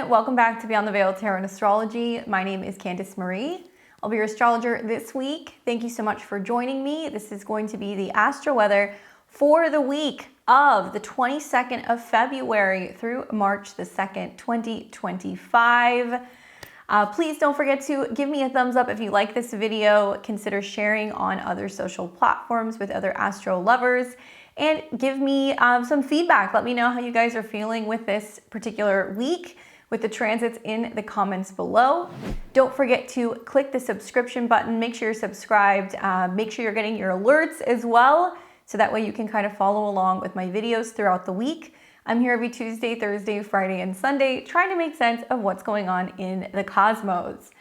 welcome back to Beyond the Veil Tarot and Astrology. My name is Candice Marie. I'll be your astrologer this week. Thank you so much for joining me. This is going to be the astro weather for the week of the 22nd of February through March the 2nd, 2025. Please don't forget to give me a thumbs up if you like this video. Consider sharing on other social platforms with other astro lovers. And give me some feedback. Let me know how you guys are feeling with this particular week with the transits in the comments below. Don't forget to click the subscription button. Make sure you're subscribed. Make sure you're getting your alerts as well, so that way you can kind of follow along with my videos throughout the week. I'm here every Tuesday, Thursday, Friday, and Sunday, trying to make sense of what's going on in the cosmos.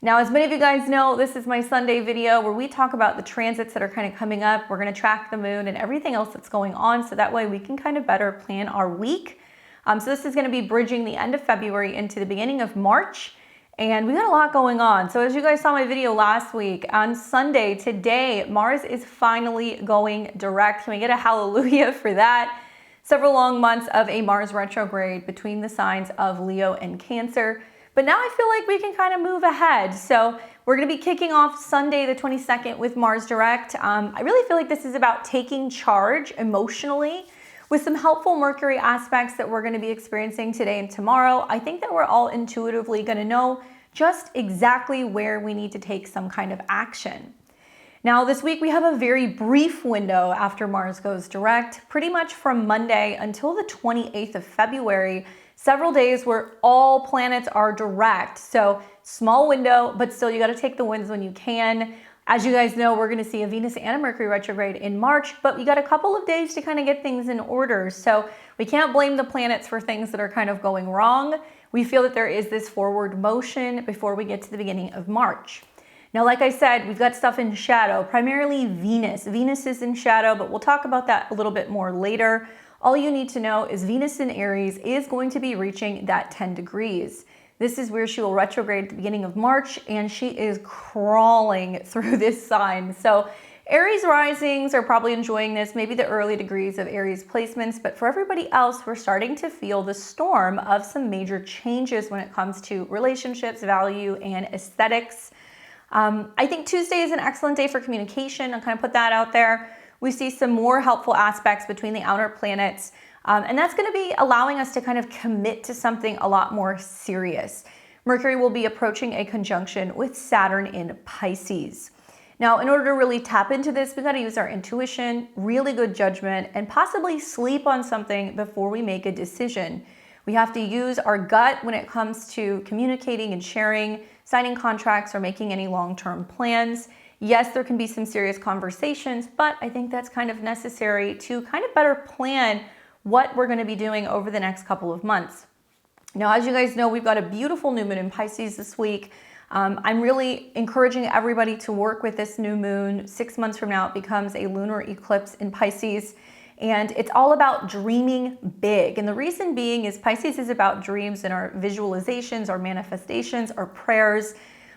Now, as many of you guys know, this is my Sunday video where we talk about the transits that are kind of coming up. We're going to track the moon and everything else that's going on, so that way we can kind of better plan our week. So this is going to be bridging the end of February into the beginning of March, and we got a lot going on. So as you guys saw my video last week, on Sunday, today, Mars is finally going direct. Can we get a hallelujah for that? Several long months of a Mars retrograde between the signs of Leo and Cancer. But now I feel like we can kind of move ahead. So we're going to be kicking off Sunday the 22nd with Mars Direct. I really feel like this is about taking charge emotionally with some helpful Mercury aspects that we're going to be experiencing today and tomorrow. I think that we're all intuitively going to know just exactly where we need to take some kind of action. Now this week we have a very brief window after Mars goes direct, pretty much from Monday until the 28th of February. Several days where all planets are direct. So small window, but still you got to take the wins when you can. As you guys know, we're going to see a Venus and a Mercury retrograde in March, but we got a couple of days to kind of get things in order. So we can't blame the planets for things that are kind of going wrong. We feel that there is this forward motion before we get to the beginning of March. Now, like I said, we've got stuff in shadow, primarily Venus. Venus is in shadow, but we'll talk about that a little bit more later. All you need to know is Venus in Aries is going to be reaching that 10 degrees. This is where she will retrograde at the beginning of March, and she is crawling through this sign. So Aries risings are probably enjoying this, maybe the early degrees of Aries placements, but for everybody else, we're starting to feel the storm of some major changes when it comes to relationships, value, and aesthetics. I think Tuesday is an excellent day for communication. I'll kind of put that out there. We see some more helpful aspects between the outer planets, and that's going to be allowing us to kind of commit to something a lot more serious. Mercury will be approaching a conjunction with Saturn in Pisces. Now, in order to really tap into this, we got to use our intuition, really good judgment, and possibly sleep on something before we make a decision. We have to use our gut when it comes to communicating and sharing, signing contracts, or making any long-term plans. Yes, there can be some serious conversations, but I think that's kind of necessary to kind of better plan what we're going to be doing over the next couple of months. Now, as you guys know, we've got a beautiful new moon in Pisces this week. I'm really encouraging everybody to work with this new moon. 6 months from now, it becomes a lunar eclipse in Pisces, and it's all about dreaming big. And the reason being is Pisces is about dreams and our visualizations, our manifestations, our prayers.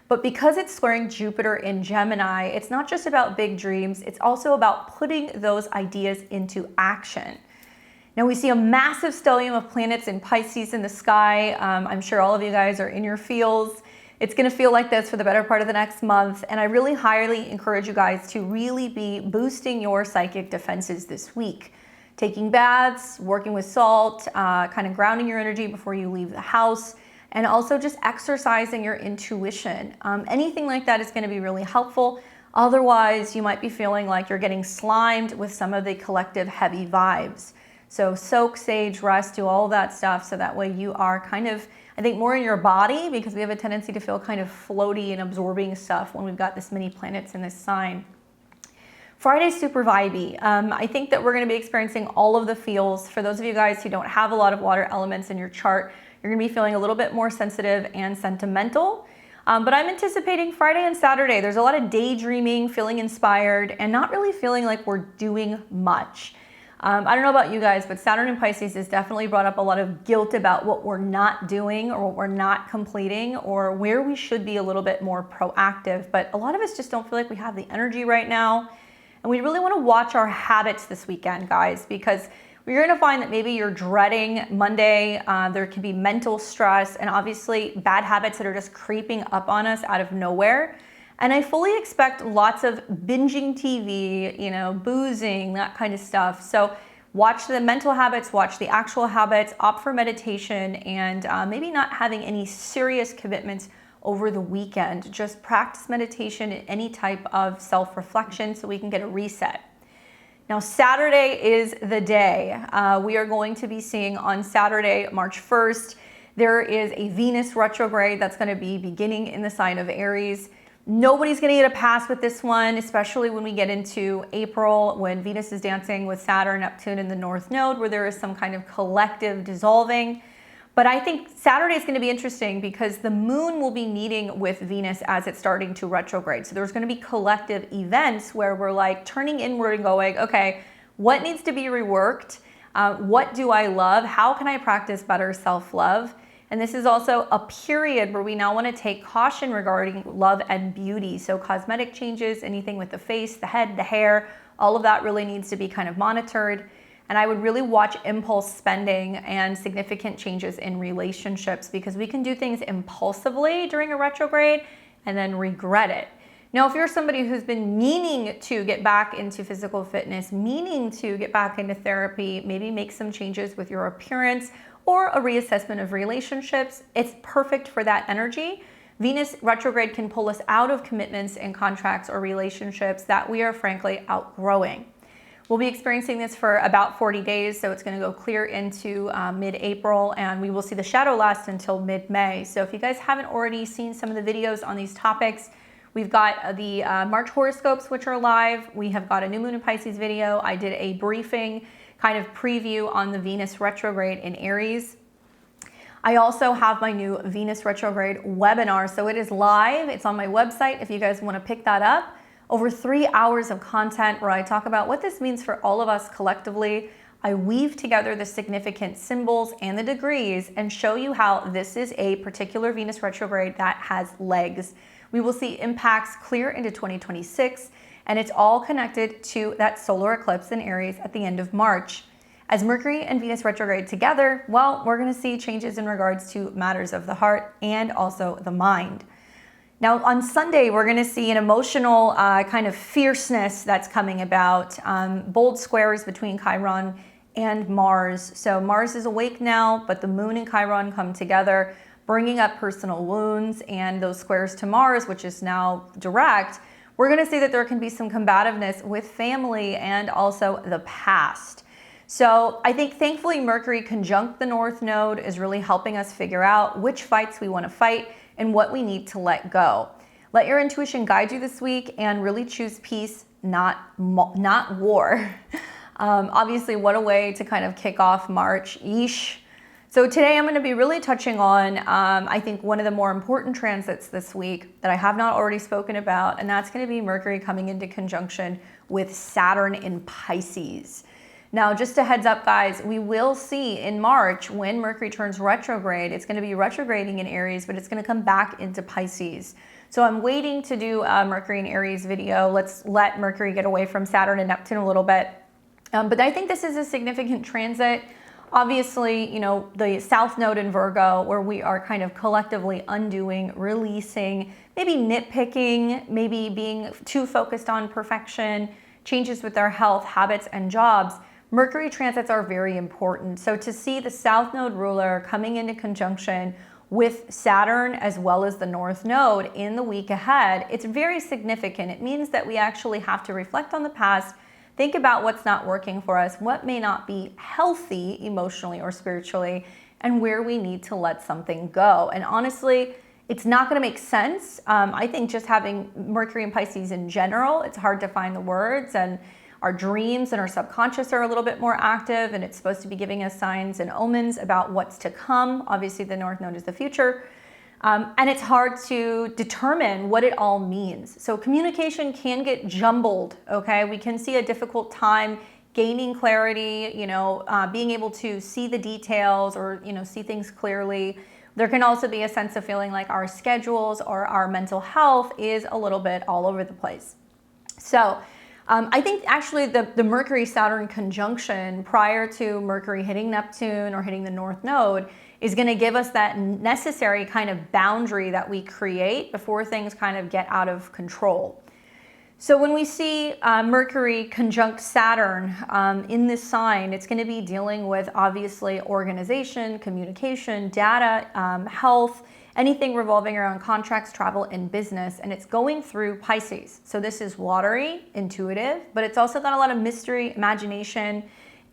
But because it's squaring Jupiter in Gemini, it's not just about big dreams, it's also about putting those ideas into action. Now we see a massive stellium of planets in Pisces in the sky. I'm sure all of you guys are in your fields. It's gonna feel like this for the better part of the next month, and I really highly encourage you guys to really be boosting your psychic defenses this week. Taking baths, working with salt, kind of grounding your energy before you leave the house, and also just exercising your intuition. Anything like that is going to be really helpful. Otherwise, you might be feeling like you're getting slimed with some of the collective heavy vibes. So soak, sage, rest, do all of that stuff so that way you are kind of, I think, more in your body, because we have a tendency to feel kind of floaty and absorbing stuff when we've got this many planets in this sign. Friday's super vibey. I think that we're going to be experiencing all of the feels. For those of you guys who don't have a lot of water elements in your chart, you're going to be feeling a little bit more sensitive and sentimental. But I'm anticipating Friday and Saturday. There's a lot of daydreaming, feeling inspired, and not really feeling like we're doing much. I don't know about you guys, but Saturn in Pisces has definitely brought up a lot of guilt about what we're not doing or what we're not completing, or where we should be a little bit more proactive. But a lot of us just don't feel like we have the energy right now. And we really want to watch our habits this weekend, guys, because you're going to find that maybe you're dreading Monday. There can be mental stress and obviously bad habits that are just creeping up on us out of nowhere. And I fully expect lots of binging TV, boozing, that kind of stuff. So watch the mental habits, watch the actual habits, opt for meditation, and maybe not having any serious commitments over the weekend. Just practice meditation and any type of self-reflection so we can get a reset. Now, Saturday is the day. We are going to be seeing on Saturday, March 1st, there is a Venus retrograde that's going to be beginning in the sign of Aries. Nobody's going to get a pass with this one, especially when we get into April, when Venus is dancing with Saturn, Neptune in the North Node, where there is some kind of collective dissolving. But I think Saturday is going to be interesting because the moon will be meeting with Venus as it's starting to retrograde. So there's going to be collective events where we're like turning inward and going, okay, what needs to be reworked? What do I love? How can I practice better self-love? And this is also a period where we now want to take caution regarding love and beauty. So cosmetic changes, anything with the face, the head, the hair, all of that really needs to be kind of monitored. And I would really watch impulse spending and significant changes in relationships because we can do things impulsively during a retrograde and then regret it. Now, if you're somebody who's been meaning to get back into physical fitness, meaning to get back into therapy, maybe make some changes with your appearance, or a reassessment of relationships, it's perfect for that energy. Venus retrograde can pull us out of commitments and contracts or relationships that we are frankly outgrowing. We'll be experiencing this for about 40 days, so it's going to go clear into mid-April, and we will see the shadow last until mid-May. So if you guys haven't already seen some of the videos on these topics, we've got the March horoscopes, which are live. We have got a new moon in Pisces video. I did a briefing kind of preview on the Venus retrograde in Aries. I also have my new Venus retrograde webinar. So it is live. It's on my website if you guys want to pick that up. Over 3 hours of content where I talk about what this means for all of us collectively. I weave together the significant symbols and the degrees and show you how this is a particular Venus retrograde that has legs. We will see impacts clear into 2026. And it's all connected to that solar eclipse in Aries at the end of March. As Mercury and Venus retrograde together, well, we're going to see changes in regards to matters of the heart and also the mind. Now, on Sunday, we're going to see an emotional kind of fierceness that's coming about, bold squares between Chiron and Mars. So Mars is awake now, but the moon and Chiron come together, bringing up personal wounds and those squares to Mars, which is now direct. We're going to see that there can be some combativeness with family and also the past. So I think thankfully Mercury conjunct the North Node is really helping us figure out which fights we want to fight and what we need to let go. Let your intuition guide you this week and really choose peace, not war. Obviously, what a way to kind of kick off March. Yeesh. So today I'm going to be really touching on, I think, one of the more important transits this week that I have not already spoken about, and that's going to be Mercury coming into conjunction with Saturn in Pisces. Now, just a heads up, guys, we will see in March when Mercury turns retrograde, it's going to be retrograding in Aries, but it's going to come back into Pisces. So I'm waiting to do a Mercury and Aries video. Let's let Mercury get away from Saturn and Neptune a little bit. But I think this is a significant transit. Obviously, the South Node in Virgo, where we are kind of collectively undoing, releasing, maybe nitpicking, maybe being too focused on perfection, changes with our health, habits, and jobs. Mercury transits are very important. So to see the South Node ruler coming into conjunction with Saturn as well as the North Node in the week ahead, it's very significant. It means that we actually have to reflect on the past, think about what's not working for us, what may not be healthy emotionally or spiritually, and where we need to let something go. And honestly, it's not going to make sense. I think just having Mercury and Pisces in general, it's hard to find the words, and our dreams and our subconscious are a little bit more active, and it's supposed to be giving us signs and omens about what's to come. Obviously, the North Node is the future. And it's hard to determine what it all means. So communication can get jumbled, okay? We can see a difficult time gaining clarity, being able to see the details or, see things clearly. There can also be a sense of feeling like our schedules or our mental health is a little bit all over the place. So I think actually the Mercury-Saturn conjunction prior to Mercury hitting Neptune or hitting the North Node is going to give us that necessary kind of boundary that we create before things kind of get out of control. So when we see Mercury conjunct Saturn in this sign, it's going to be dealing with obviously organization, communication, data, health, anything revolving around contracts, travel, and business, and it's going through Pisces. So this is watery, intuitive, but it's also got a lot of mystery, imagination,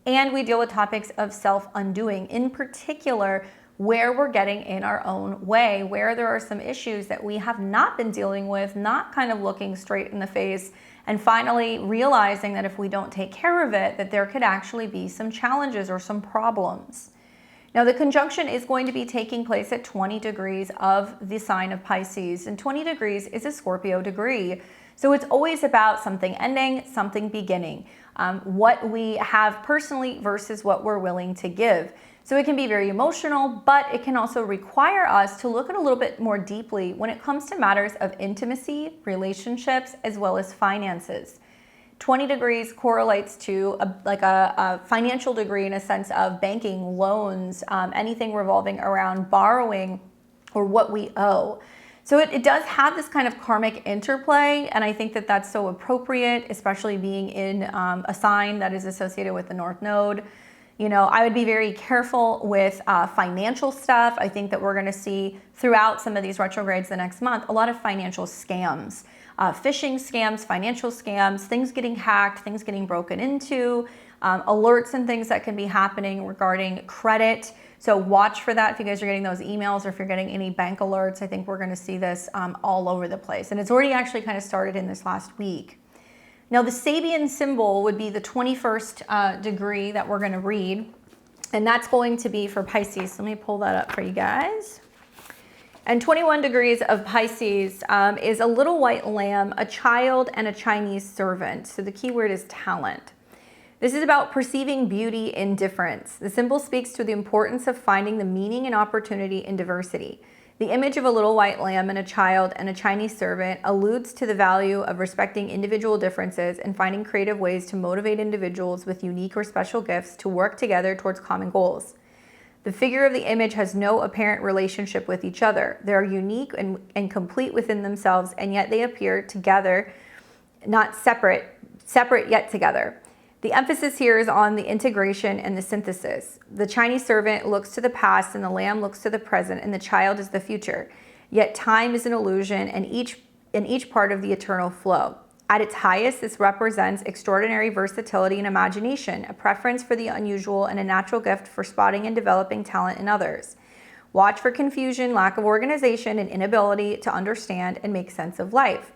and we deal with topics of self-undoing, in particular, where we're getting in our own way, where there are some issues that we have not been dealing with, not kind of looking straight in the face, and finally realizing that if we don't take care of it, that there could actually be some challenges or some problems. Now, the conjunction is going to be taking place at 20 degrees of the sign of Pisces, and 20 degrees is a Scorpio degree. So it's always about something ending, something beginning, what we have personally versus what we're willing to give. So it can be very emotional, but it can also require us to look at a little bit more deeply when it comes to matters of intimacy, relationships, as well as finances. 20 degrees correlates to a financial degree in a sense of banking, loans, anything revolving around borrowing or what we owe. So it does have this kind of karmic interplay, and I think that that's so appropriate, especially being in a sign that is associated with the North Node. You know, I would be very careful with financial stuff. I think that we're going to see throughout some of these retrogrades the next month a lot of financial scams. Phishing scams, financial scams, things getting hacked, things getting broken into, alerts and things that can be happening regarding credit. So watch for that if you guys are getting those emails or if you're getting any bank alerts. I think we're going to see this all over the place. And it's already actually kind of started in this last week. Now, the Sabian symbol would be the 21st degree that we're going to read. And that's going to be for Pisces. Let me pull that up for you guys. And 21 degrees of Pisces is a little white lamb, a child, and a Chinese servant. So the key word is talent. This is about perceiving beauty in difference. The symbol speaks to the importance of finding the meaning and opportunity in diversity. The image of a little white lamb and a child and a Chinese servant alludes to the value of respecting individual differences and finding creative ways to motivate individuals with unique or special gifts to work together towards common goals. The figure of the image has no apparent relationship with each other. They are unique and complete within themselves, and yet they appear together, not separate yet together. The emphasis here is on the integration and the synthesis. The Chinese servant looks to the past, and the lamb looks to the present, and the child is the future. Yet time is an illusion, and each part of the eternal flow. At its highest, this represents extraordinary versatility and imagination, a preference for the unusual, and a natural gift for spotting and developing talent in others. Watch for confusion, lack of organization, and inability to understand and make sense of life.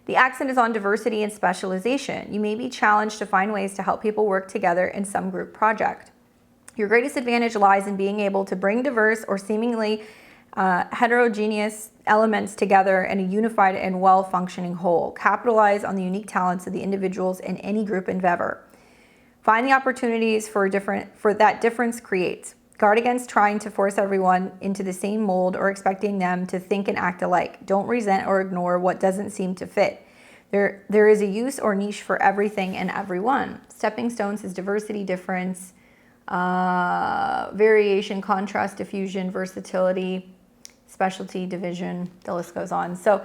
The accent is on diversity and specialization. You may be challenged to find ways to help people work together in some group project. Your greatest advantage lies in being able to bring diverse or seemingly heterogeneous elements together in a unified and well-functioning whole. Capitalize on the unique talents of the individuals in any group endeavor. Find the opportunities for that difference creates. Guard against trying to force everyone into the same mold or expecting them to think and act alike. Don't resent or ignore what doesn't seem to fit. There is a use or niche for everything and everyone. Stepping stones is diversity, difference, variation, contrast, diffusion, versatility, specialty, division, the list goes on. So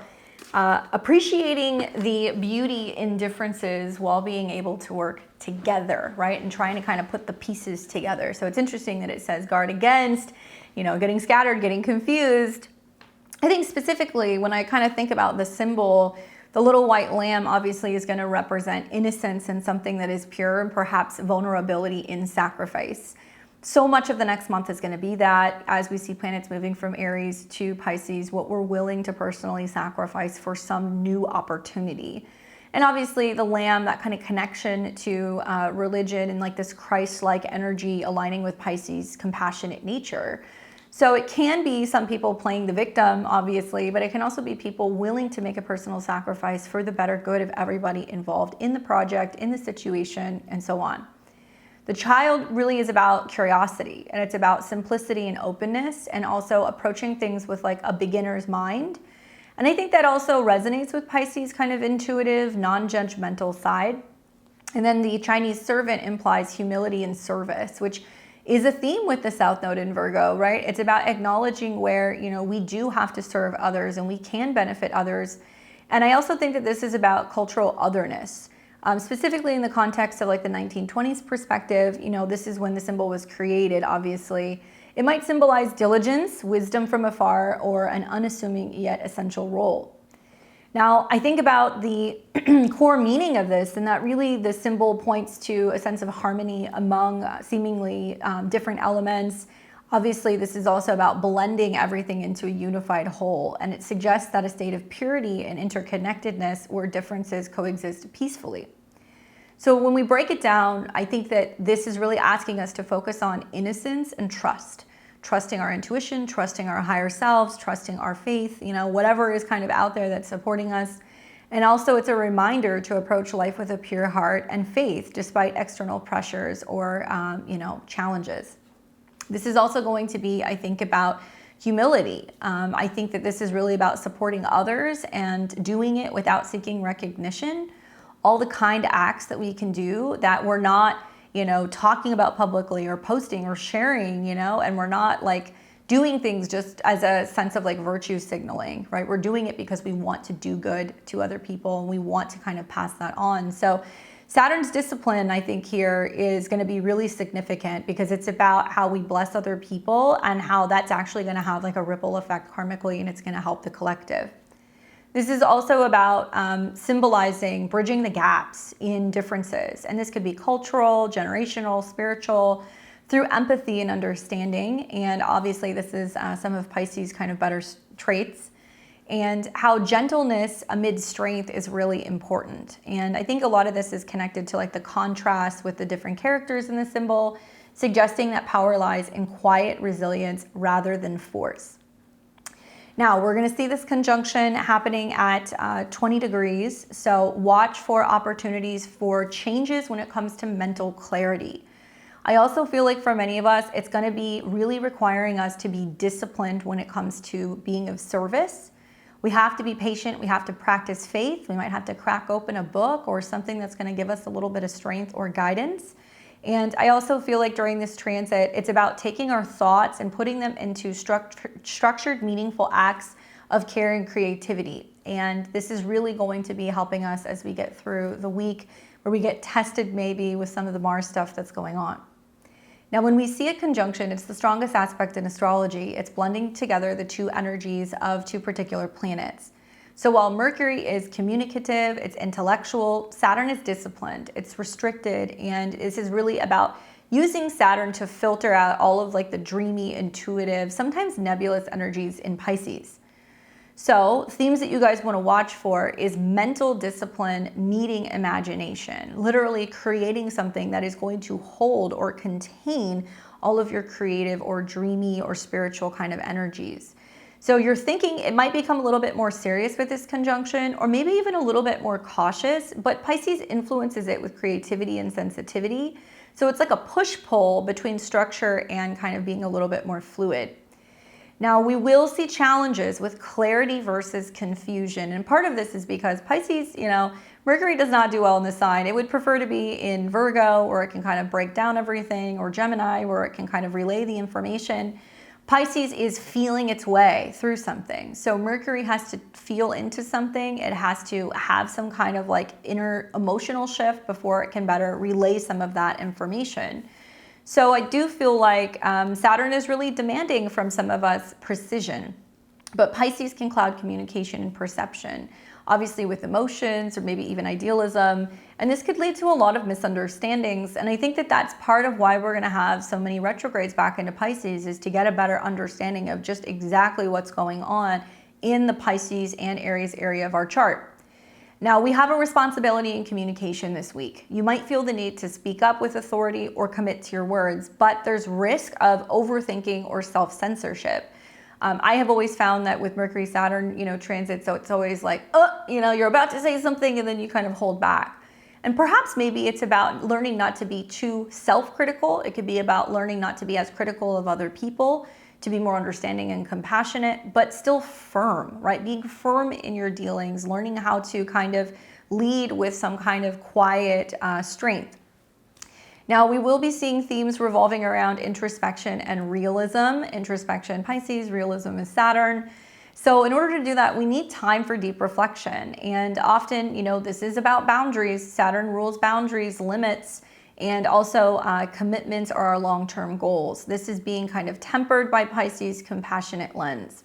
appreciating the beauty in differences while being able to work together, right? And trying to kind of put the pieces together. So it's interesting that it says guard against, getting scattered, getting confused. I think specifically when I kind of think about the symbol, the little white lamb obviously is going to represent innocence and something that is pure and perhaps vulnerability in sacrifice. So much of the next month is going to be that as we see planets moving from Aries to Pisces, what we're willing to personally sacrifice for some new opportunity. And obviously the lamb, that kind of connection to religion and like this Christ-like energy aligning with Pisces' compassionate nature. So it can be some people playing the victim, obviously, but it can also be people willing to make a personal sacrifice for the better good of everybody involved in the project, in the situation, and so on. The child really is about curiosity, and it's about simplicity and openness, and also approaching things with like a beginner's mind. And I think that also resonates with Pisces' kind of intuitive, non-judgmental side. And then the Chinese servant implies humility and service, which is a theme with the South Node in Virgo, right? It's about acknowledging where, we do have to serve others and we can benefit others. And I also think that this is about cultural otherness. Specifically in the context of like the 1920s perspective, this is when the symbol was created, obviously. It might symbolize diligence, wisdom from afar, or an unassuming yet essential role. Now, I think about the core meaning of this, and that really the symbol points to a sense of harmony among seemingly different elements. Obviously, this is also about blending everything into a unified whole, and it suggests that a state of purity and interconnectedness where differences coexist peacefully. So when we break it down, I think that this is really asking us to focus on innocence and trust. Trusting our intuition, trusting our higher selves, trusting our faith, whatever is kind of out there that's supporting us. And also it's a reminder to approach life with a pure heart and faith despite external pressures or, challenges. This is also going to be, I think, about humility. I think that this is really about supporting others and doing it without seeking recognition. All the kind acts that we can do that we're not, talking about publicly or posting or sharing, and we're not like doing things just as a sense of like virtue signaling, right? We're doing it because we want to do good to other people and we want to kind of pass that on. So Saturn's discipline, I think, here is going to be really significant because it's about how we bless other people and how that's actually going to have like a ripple effect karmically, and it's going to help the collective. This is also about symbolizing bridging the gaps in differences. And this could be cultural, generational, spiritual, through empathy and understanding. And obviously this is some of Pisces' kind of better traits. And how gentleness amid strength is really important. And I think a lot of this is connected to like the contrast with the different characters in the symbol, suggesting that power lies in quiet resilience rather than force. Now, we're going to see this conjunction happening at 20 degrees. So watch for opportunities for changes when it comes to mental clarity. I also feel like for many of us, it's going to be really requiring us to be disciplined when it comes to being of service. We have to be patient. We have to practice faith. We might have to crack open a book or something that's going to give us a little bit of strength or guidance. And I also feel like during this transit, it's about taking our thoughts and putting them into structured, meaningful acts of care and creativity. And this is really going to be helping us as we get through the week where we get tested maybe with some of the Mars stuff that's going on. Now, when we see a conjunction, it's the strongest aspect in astrology. It's blending together the two energies of two particular planets. So while Mercury is communicative, it's intellectual, Saturn is disciplined, it's restricted, and this is really about using Saturn to filter out all of like the dreamy, intuitive, sometimes nebulous energies in Pisces. So themes that you guys want to watch for is mental discipline meeting imagination, literally creating something that is going to hold or contain all of your creative or dreamy or spiritual kind of energies. So you're thinking it might become a little bit more serious with this conjunction, or maybe even a little bit more cautious, but Pisces influences it with creativity and sensitivity. So it's like a push-pull between structure and kind of being a little bit more fluid. Now, we will see challenges with clarity versus confusion. And part of this is because Pisces, Mercury does not do well in this sign. It would prefer to be in Virgo, where it can kind of break down everything, or Gemini, where it can kind of relay the information. Pisces is feeling its way through something. So Mercury has to feel into something. It has to have some kind of like inner emotional shift before it can better relay some of that information. So I do feel like Saturn is really demanding from some of us precision, but Pisces can cloud communication and perception, obviously with emotions or maybe even idealism. And this could lead to a lot of misunderstandings. And I think that that's part of why we're going to have so many retrogrades back into Pisces, is to get a better understanding of just exactly what's going on in the Pisces and Aries area of our chart. Now, we have a responsibility in communication this week. You might feel the need to speak up with authority or commit to your words, but there's risk of overthinking or self-censorship. I have always found that with Mercury Saturn, transit, so it's always like, you're about to say something and then you kind of hold back. And perhaps maybe it's about learning not to be too self-critical. It could be about learning not to be as critical of other people, to be more understanding and compassionate, but still firm, right? Being firm in your dealings, learning how to kind of lead with some kind of quiet strength. Now, we will be seeing themes revolving around introspection and realism. Introspection, Pisces, realism is Saturn. So in order to do that, we need time for deep reflection. And often, this is about boundaries. Saturn rules boundaries, limits, and also commitments are our long-term goals. This is being kind of tempered by Pisces' compassionate lens.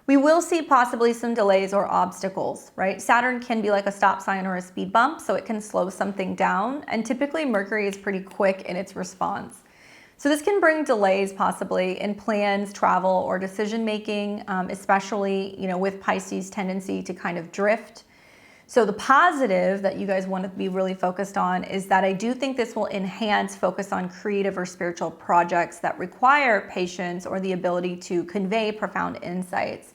We will see possibly some delays or obstacles, right? Saturn can be like a stop sign or a speed bump, so it can slow something down. And typically Mercury is pretty quick in its response. So this can bring delays possibly in plans, travel, or decision-making, especially, with Pisces' tendency to kind of drift. So the positive that you guys want to be really focused on is that I do think this will enhance focus on creative or spiritual projects that require patience or the ability to convey profound insights.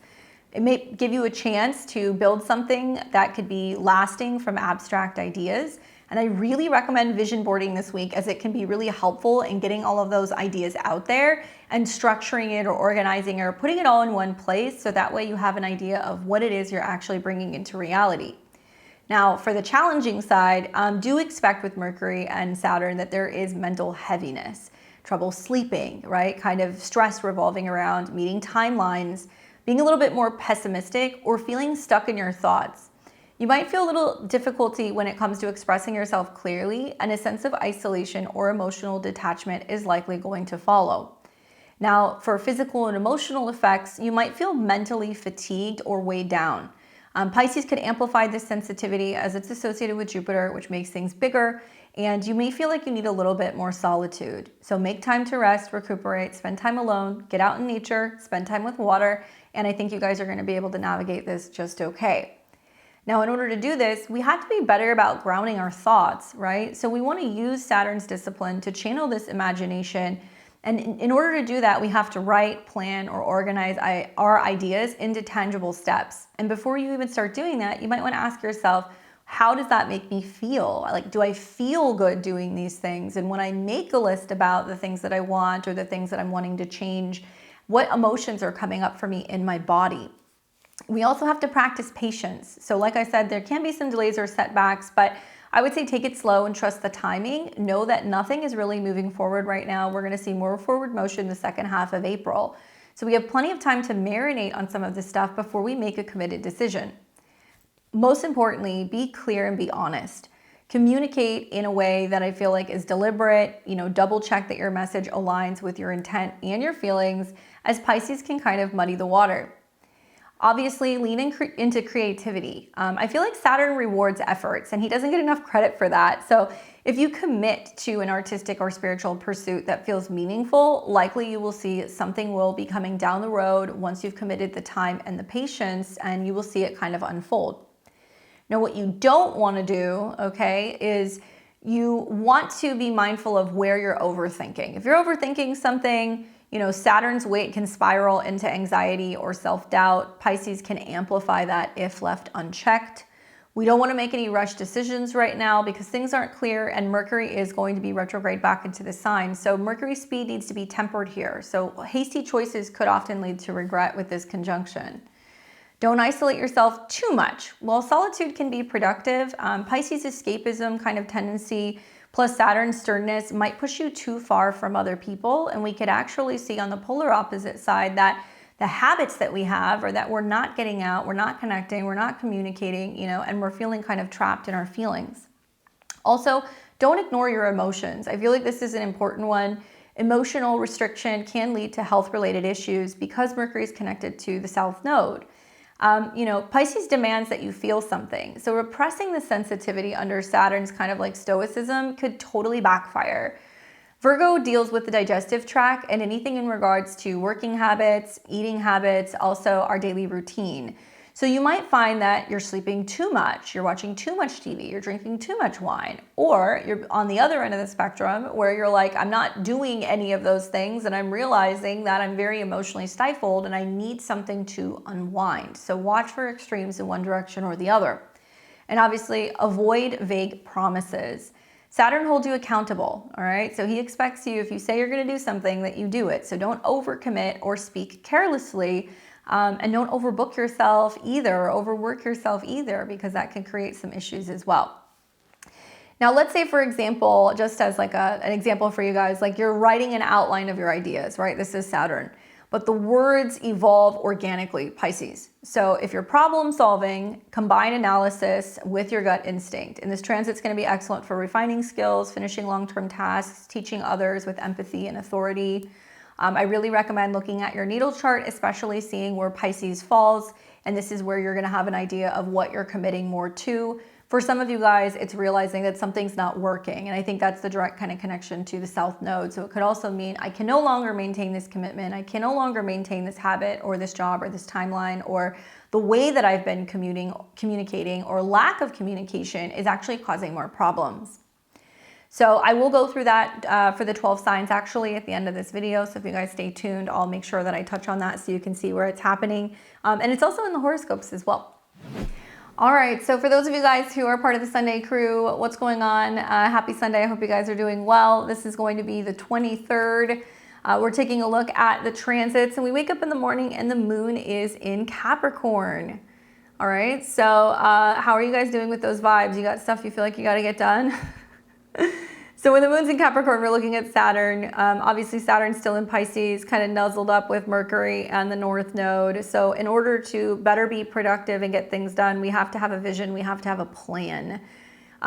It may give you a chance to build something that could be lasting from abstract ideas. And I really recommend vision boarding this week, as it can be really helpful in getting all of those ideas out there and structuring it or organizing or putting it all in one place, so that way you have an idea of what it is you're actually bringing into reality. Now, for the challenging side, do expect with Mercury and Saturn that there is mental heaviness, trouble sleeping, right? Kind of stress revolving around meeting timelines, being a little bit more pessimistic, or feeling stuck in your thoughts. You might feel a little difficulty when it comes to expressing yourself clearly, and a sense of isolation or emotional detachment is likely going to follow. Now, for physical and emotional effects, you might feel mentally fatigued or weighed down. Pisces could amplify this sensitivity as it's associated with Jupiter, which makes things bigger, and you may feel like you need a little bit more solitude. So make time to rest, recuperate, spend time alone, get out in nature, spend time with water, and I think you guys are going to be able to navigate this just okay. Now, in order to do this, we have to be better about grounding our thoughts, right? So we want to use Saturn's discipline to channel this imagination. And in order to do that, we have to write, plan, or organize our ideas into tangible steps. And before you even start doing that, you might want to ask yourself, how does that make me feel? Like, do I feel good doing these things? And when I make a list about the things that I want or the things that I'm wanting to change, what emotions are coming up for me in my body? We also have to practice patience. So like I said, there can be some delays or setbacks, but I would say take it slow and trust the timing. Know that nothing is really moving forward right now. We're going to see more forward motion the second half of April. So we have plenty of time to marinate on some of this stuff before we make a committed decision. Most importantly, be clear and be honest. Communicate in a way that I feel like is deliberate. Double check that your message aligns with your intent and your feelings, as Pisces can kind of muddy the water. Obviously, lean into creativity. I feel like Saturn rewards efforts, and he doesn't get enough credit for that. So if you commit to an artistic or spiritual pursuit that feels meaningful, likely you will see something will be coming down the road once you've committed the time and the patience, and you will see it kind of unfold. Now, what you don't want to do, okay, is you want to be mindful of where you're overthinking. If you're overthinking something, Saturn's weight can spiral into anxiety or self-doubt. Pisces can amplify that if left unchecked. We don't want to make any rush decisions right now because things aren't clear, and Mercury is going to be retrograde back into the sign. So Mercury's speed needs to be tempered here. So hasty choices could often lead to regret with this conjunction. Don't isolate yourself too much. While solitude can be productive, Pisces' escapism kind of tendency plus Saturn's sternness might push you too far from other people. And we could actually see on the polar opposite side that the habits that we have, or that we're not getting out, we're not connecting, we're not communicating, and we're feeling kind of trapped in our feelings. Also, don't ignore your emotions. I feel like this is an important one. Emotional restriction can lead to health-related issues because Mercury is connected to the South Node. Pisces demands that you feel something. So repressing the sensitivity under Saturn's kind of like stoicism could totally backfire. Virgo deals with the digestive tract and anything in regards to working habits, eating habits, also our daily routine. So you might find that you're sleeping too much, you're watching too much TV, you're drinking too much wine, or you're on the other end of the spectrum where you're like, I'm not doing any of those things and I'm realizing that I'm very emotionally stifled and I need something to unwind. So watch for extremes in one direction or the other. And obviously avoid vague promises. Saturn holds you accountable, all right? So he expects you, if you say you're gonna do something, that you do it. So don't overcommit or speak carelessly. And don't overbook yourself either, or overwork yourself either, because that can create some issues as well. Now, let's say, for example, just as like an example for you guys, like you're writing an outline of your ideas, right? This is Saturn, but the words evolve organically, Pisces. So if you're problem solving, combine analysis with your gut instinct. And this transit's going to be excellent for refining skills, finishing long-term tasks, teaching others with empathy and authority. I really recommend looking at your natal chart, especially seeing where Pisces falls. And this is where you're going to have an idea of what you're committing more to. For some of you guys, it's realizing that something's not working. And I think that's the direct kind of connection to the South Node. So it could also mean I can no longer maintain this commitment. I can no longer maintain this habit or this job or this timeline, or the way that I've been communicating or lack of communication is actually causing more problems. So I will go through that for the 12 signs actually at the end of this video. So if you guys stay tuned, I'll make sure that I touch on that so you can see where it's happening. And it's also in the horoscopes as well. All right, so for those of you guys who are part of the Sunday crew, what's going on? Happy Sunday. I hope you guys are doing well. This is going to be the 23rd. We're taking a look at the transits, and we wake up in the morning and the moon is in Capricorn. All right, so how are you guys doing with those vibes? You got stuff you feel like you got to get done? So when the moon's in Capricorn, we're looking at Saturn. Obviously, Saturn's still in Pisces, kind of nuzzled up with Mercury and the North Node. So in order to better be productive and get things done, we have to have a vision. We have to have a plan.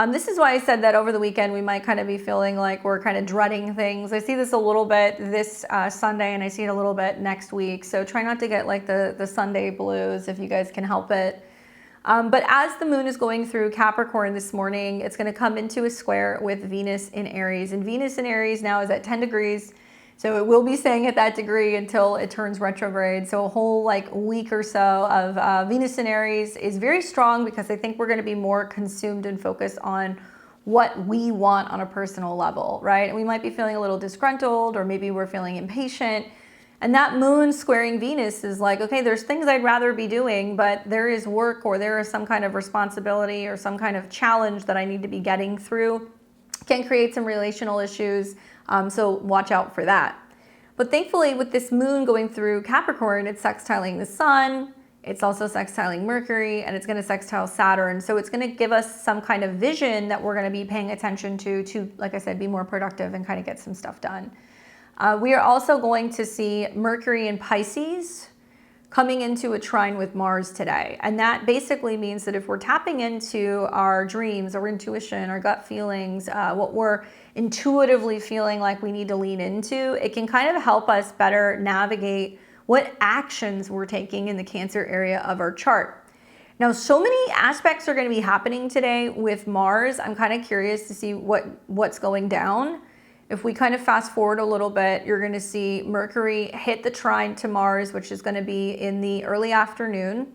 This is why I said that over the weekend, we might kind of be feeling like we're kind of dreading things. I see this a little bit this Sunday, and I see it a little bit next week. So try not to get like the Sunday blues if you guys can help it. But as the moon is going through Capricorn this morning, it's going to come into a square with Venus in Aries. And Venus in Aries now is at 10 degrees. So it will be staying at that degree until it turns retrograde. So a whole like week or so of Venus in Aries is very strong, because I think we're going to be more consumed and focused on what we want on a personal level, right? And we might be feeling a little disgruntled, or maybe we're feeling impatient. And that moon squaring Venus is like, okay, there's things I'd rather be doing, but there is work, or there is some kind of responsibility or some kind of challenge that I need to be getting through. Can create some relational issues, so watch out for that. But thankfully, with this moon going through Capricorn, it's sextiling the sun, it's also sextiling Mercury, and it's going to sextile Saturn. So it's going to give us some kind of vision that we're going to be paying attention to, like I said, be more productive and kind of get some stuff done. We are also going to see Mercury in Pisces coming into a trine with Mars today. And that basically means that if we're tapping into our dreams, our intuition, our gut feelings, what we're intuitively feeling like we need to lean into, it can kind of help us better navigate what actions we're taking in the Cancer area of our chart. Now, so many aspects are going to be happening today with Mars. I'm kind of curious to see what's going down. If we kind of fast forward a little bit, you're going to see Mercury hit the trine to Mars, which is going to be in the early afternoon.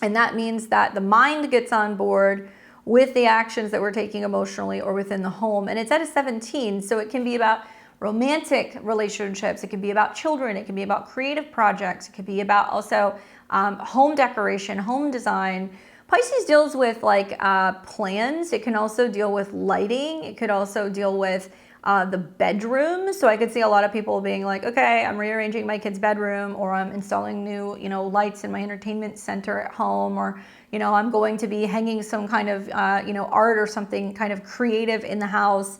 And that means that the mind gets on board with the actions that we're taking emotionally or within the home. And it's at a 17, so it can be about romantic relationships. It can be about children. It can be about creative projects. It could be about also home decoration, home design. Pisces deals with like plans. It can also deal with lighting. It could also deal with the bedroom. So I could see a lot of people being like, okay, I'm rearranging my kid's bedroom, or I'm installing new, lights in my entertainment center at home, or, I'm going to be hanging some kind of, art or something kind of creative in the house.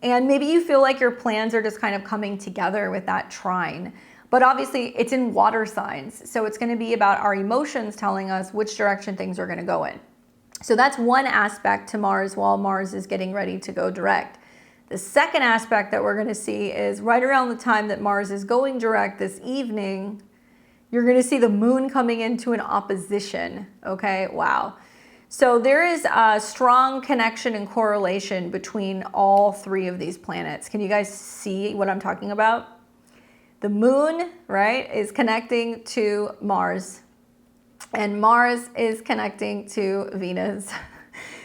And maybe you feel like your plans are just kind of coming together with that trine. But obviously it's in water signs. So it's going to be about our emotions telling us which direction things are going to go in. So that's one aspect to Mars while Mars is getting ready to go direct. The second aspect that we're going to see is right around the time that Mars is going direct this evening, you're going to see the moon coming into an opposition. Okay, wow. So there is a strong connection and correlation between all three of these planets. Can you guys see what I'm talking about? The moon, right, is connecting to Mars, and Mars is connecting to Venus.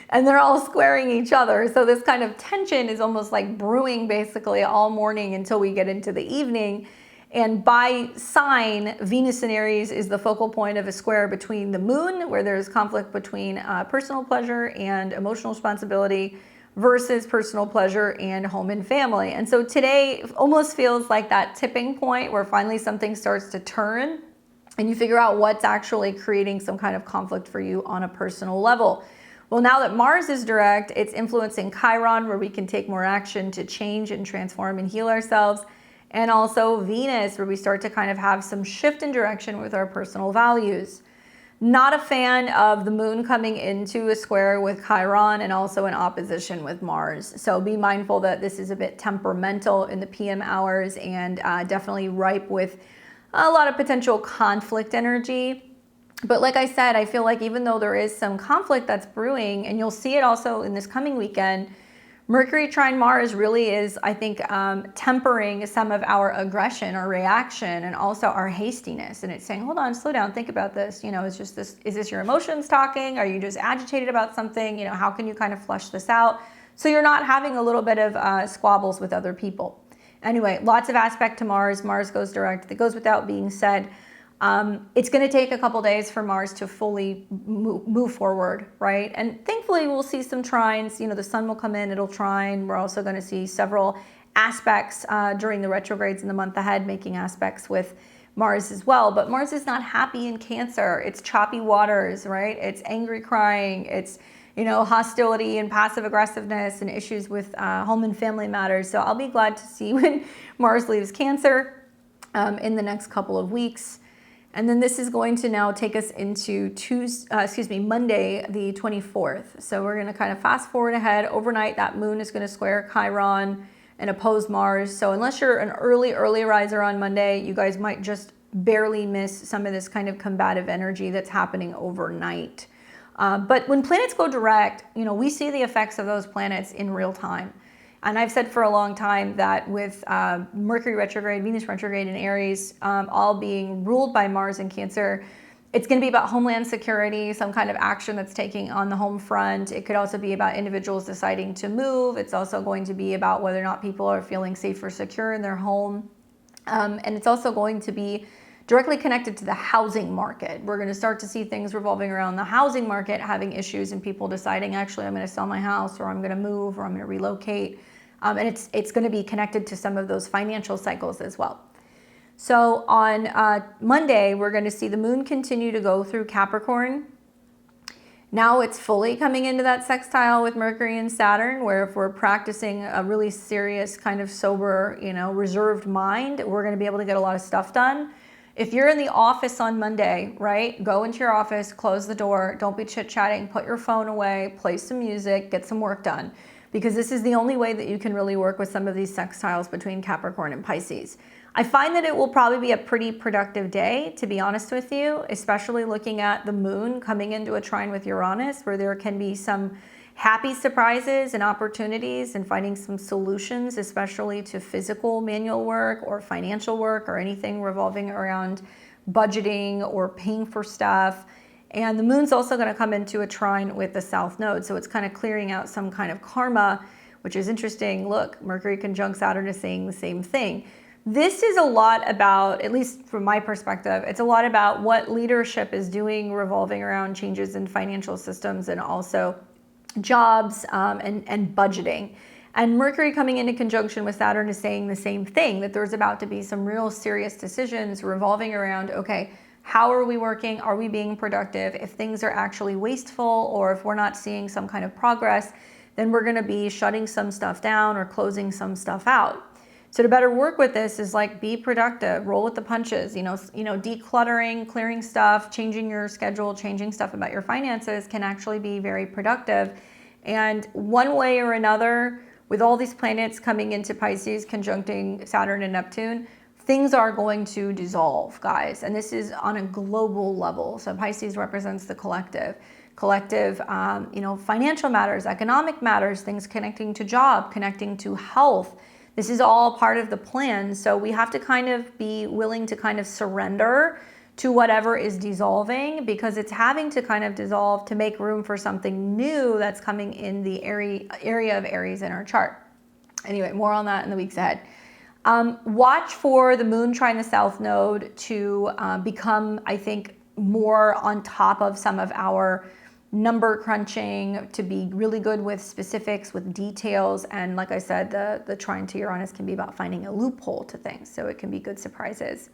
And they're all squaring each other. So this kind of tension is almost like brewing basically all morning until we get into the evening. And by sign, Venus in Aries is the focal point of a square between the moon, where there's conflict between personal pleasure and emotional responsibility versus personal pleasure and home and family. And so today almost feels like that tipping point where finally something starts to turn. and you figure out what's actually creating some kind of conflict for you on a personal level. Well, now that Mars is direct, it's influencing Chiron, where we can take more action to change and transform and heal ourselves. And also Venus, where we start to kind of have some shift in direction with our personal values. Not a fan of the moon coming into a square with Chiron and also in opposition with Mars. So be mindful that this is a bit temperamental in the PM hours and definitely ripe with a lot of potential conflict energy. But like I said, I feel like even though there is some conflict that's brewing, and you'll see it also in this coming weekend, Mercury trine Mars really is, I think, tempering some of our aggression or reaction and also our hastiness. And it's saying, hold on, slow down, think about this. You know, it's just this, is this your emotions talking? Are you just agitated about something? You know, how can you kind of flush this out so you're not having a little bit of squabbles with other people? Anyway, lots of aspect to Mars. Mars goes direct. That goes without being said. It's going to take a couple days for Mars to fully move forward, right? And thankfully, we'll see some trines. You know, the sun will come in, it'll trine. We're also going to see several aspects during the retrogrades in the month ahead, making aspects with Mars as well. But Mars is not happy in Cancer. It's choppy waters, right? It's angry crying. It's, you know, hostility and passive aggressiveness and issues with home and family matters. So I'll be glad to see when Mars leaves Cancer in the next couple of weeks. And then this is going to now take us into Monday, the 24th. So we're going to kind of fast forward ahead. Overnight, that moon is going to square Chiron and oppose Mars. So unless you're an early riser on Monday, you guys might just barely miss some of this kind of combative energy that's happening overnight. But when planets go direct, you know, we see the effects of those planets in real time. And I've said for a long time that with Mercury retrograde, Venus retrograde, and Aries all being ruled by Mars in Cancer, it's going to be about homeland security, some kind of action that's taking on the home front. It could also be about individuals deciding to move. It's also going to be about whether or not people are feeling safe or secure in their home. And it's also going to be directly connected to the housing market. We're going to start to see things revolving around the housing market having issues and people deciding, actually, I'm going to sell my house, or I'm going to move, or I'm going to relocate. And it's going to be connected to some of those financial cycles as well. So on Monday, we're going to see the moon continue to go through Capricorn. Now it's fully coming into that sextile with Mercury and Saturn, where if we're practicing a really serious kind of sober, you know, reserved mind, we're going to be able to get a lot of stuff done. If you're in the office on Monday, right, go into your office, close the door, don't be chit-chatting, put your phone away, play some music, get some work done. Because this is the only way that you can really work with some of these sextiles between Capricorn and Pisces. I find that it will probably be a pretty productive day, to be honest with you, especially looking at the moon coming into a trine with Uranus, where there can be some happy surprises and opportunities and finding some solutions, especially to physical manual work or financial work or anything revolving around budgeting or paying for stuff. And the moon's also going to come into a trine with the south node. So it's kind of clearing out some kind of karma, which is interesting. Look, Mercury conjunct Saturn is saying the same thing. This is a lot about, at least from my perspective, it's a lot about what leadership is doing revolving around changes in financial systems and also jobs and budgeting. And Mercury coming into conjunction with Saturn is saying the same thing, that there's about to be some real serious decisions revolving around, okay, how are we working? Are we being productive? If things are actually wasteful or if we're not seeing some kind of progress, then we're going to be shutting some stuff down or closing some stuff out. So to better work with this is like, be productive, roll with the punches, you know, decluttering, clearing stuff, changing your schedule, changing stuff about your finances can actually be very productive. And one way or another, with all these planets coming into Pisces, conjuncting Saturn and Neptune, things are going to dissolve, guys. And this is on a global level. So Pisces represents the collective, financial matters, economic matters, things connecting to job, connecting to health. This is all part of the plan. So we have to kind of be willing to kind of surrender to whatever is dissolving, because it's having to kind of dissolve to make room for something new that's coming in the area of Aries in our chart. Anyway, more on that in the weeks ahead. Watch for the moon trine the south node to become, I think, more on top of some of our number crunching, to be really good with specifics, with details. And like I said, the trine to Uranus can be about finding a loophole to things. So it can be good surprises.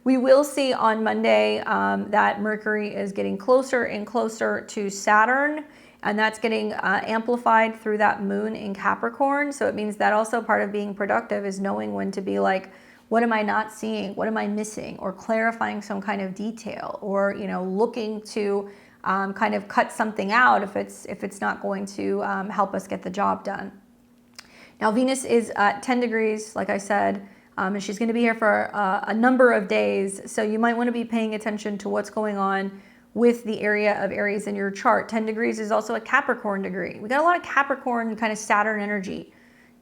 We will see on Monday that Mercury is getting closer and closer to Saturn, and that's getting amplified through that moon in Capricorn. So it means that also part of being productive is knowing when to be like, what am I not seeing? What am I missing? Or clarifying some kind of detail, or looking to kind of cut something out if it's not going to help us get the job done. Now Venus is at 10 degrees, like I said, and she's going to be here for a number of days. So you might want to be paying attention to what's going on with the area of Aries in your chart. 10 degrees is also a Capricorn degree. We got a lot of Capricorn kind of Saturn energy.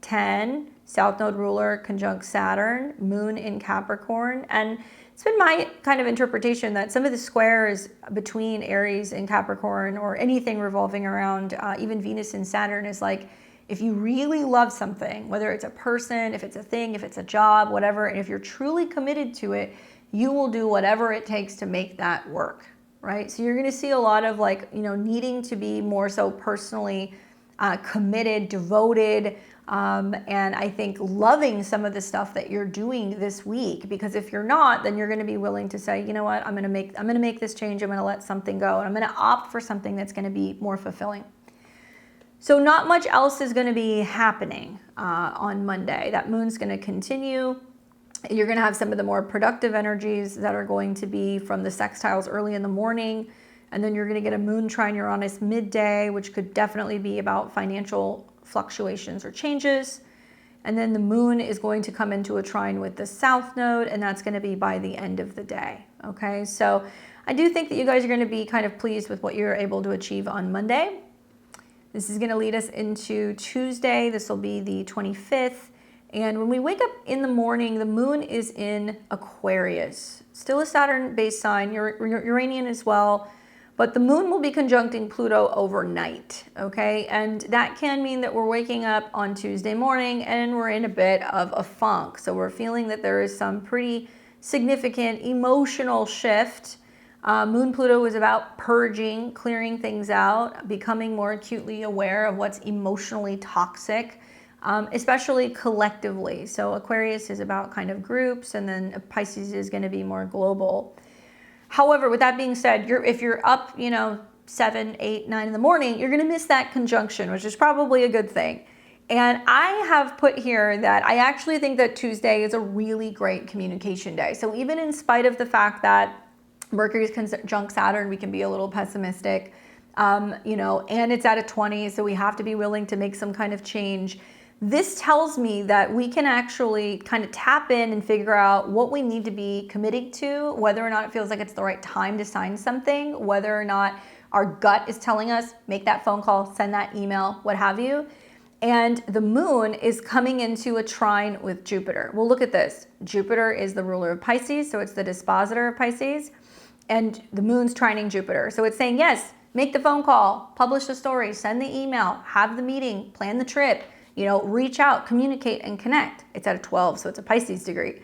10, South Node ruler conjunct Saturn, moon in Capricorn. And it's been my kind of interpretation that some of the squares between Aries and Capricorn, or anything revolving around even Venus and Saturn, is like, if you really love something, whether it's a person, if it's a thing, if it's a job, whatever, and if you're truly committed to it, you will do whatever it takes to make that work, right? So you're going to see a lot of needing to be more so personally committed, devoted, and I think loving some of the stuff that you're doing this week, because if you're not, then you're going to be willing to say, you know what, I'm going to make this change. I'm going to let something go, and I'm going to opt for something that's going to be more fulfilling. So not much else is going to be happening on Monday. That moon's going to continue. You're going to have some of the more productive energies that are going to be from the sextiles early in the morning. And then you're going to get a moon trine Uranus midday, which could definitely be about financial fluctuations or changes. And then the moon is going to come into a trine with the South Node, and that's going to be by the end of the day. Okay, so I do think that you guys are going to be kind of pleased with what you're able to achieve on Monday. This is going to lead us into Tuesday. This will be the 25th. And when we wake up in the morning, the moon is in Aquarius. Still a Saturn-based sign, Uranian as well. But the moon will be conjuncting Pluto overnight, okay? And that can mean that we're waking up on Tuesday morning and we're in a bit of a funk. So we're feeling that there is some pretty significant emotional shift. Moon Pluto is about purging, clearing things out, becoming more acutely aware of what's emotionally toxic, especially collectively. So Aquarius is about kind of groups, and then Pisces is going to be more global. However, with that being said, if you're up, 7, 8, 9 in the morning, you're going to miss that conjunction, which is probably a good thing. And I have put here that I actually think that Tuesday is a really great communication day. So even in spite of the fact that Mercury's conjunct Saturn, we can be a little pessimistic, and it's at a 20, so we have to be willing to make some kind of change. This tells me that we can actually kind of tap in and figure out what we need to be committing to, whether or not it feels like it's the right time to sign something, whether or not our gut is telling us, make that phone call, send that email, what have you. And the moon is coming into a trine with Jupiter. Well, look at this. Jupiter is the ruler of Pisces, so it's the dispositor of Pisces. And the moon's trining Jupiter. So it's saying, yes, make the phone call, publish the story, send the email, have the meeting, plan the trip, reach out, communicate, and connect. It's at a 12, so it's a Pisces degree.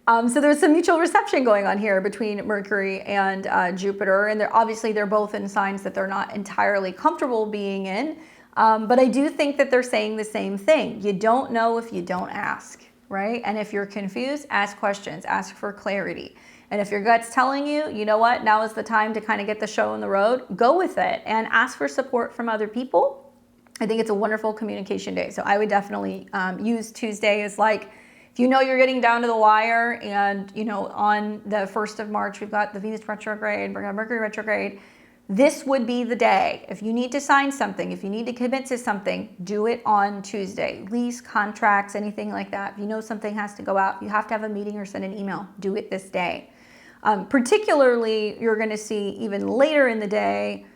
So there's some mutual reception going on here between Mercury and Jupiter. And they're both in signs that they're not entirely comfortable being in. But I do think that they're saying the same thing. You don't know if you don't ask, right? And if you're confused, ask questions, ask for clarity. And if your gut's telling you, you know what, now is the time to kind of get the show on the road, go with it and ask for support from other people. I think it's a wonderful communication day. So I would definitely use Tuesday as like, if you're getting down to the wire, and on the 1st of March, we've got the Venus retrograde, we're going to Mercury retrograde. This would be the day. If you need to sign something, if you need to commit to something, do it on Tuesday. Lease, contracts, anything like that. If you know something has to go out, you have to have a meeting or send an email, do it this day. Particularly, you're going to see even later in the day,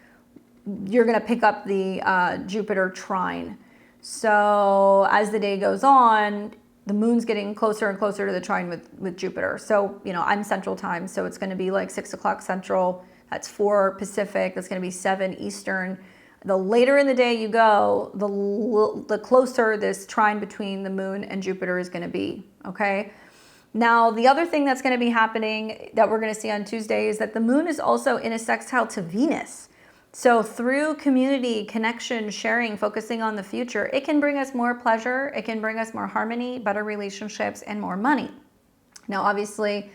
you're going to pick up the Jupiter trine. So as the day goes on, the moon's getting closer and closer to the trine with Jupiter. So, I'm Central Time, so it's going to be like 6 o'clock Central. That's 4 Pacific. That's going to be 7 Eastern. The later in the day you go, the closer this trine between the moon and Jupiter is going to be, okay? Now, the other thing that's going to be happening that we're going to see on Tuesday is that the moon is also in a sextile to Venus. So through community, connection, sharing, focusing on the future, it can bring us more pleasure, it can bring us more harmony, better relationships, and more money. Now, obviously,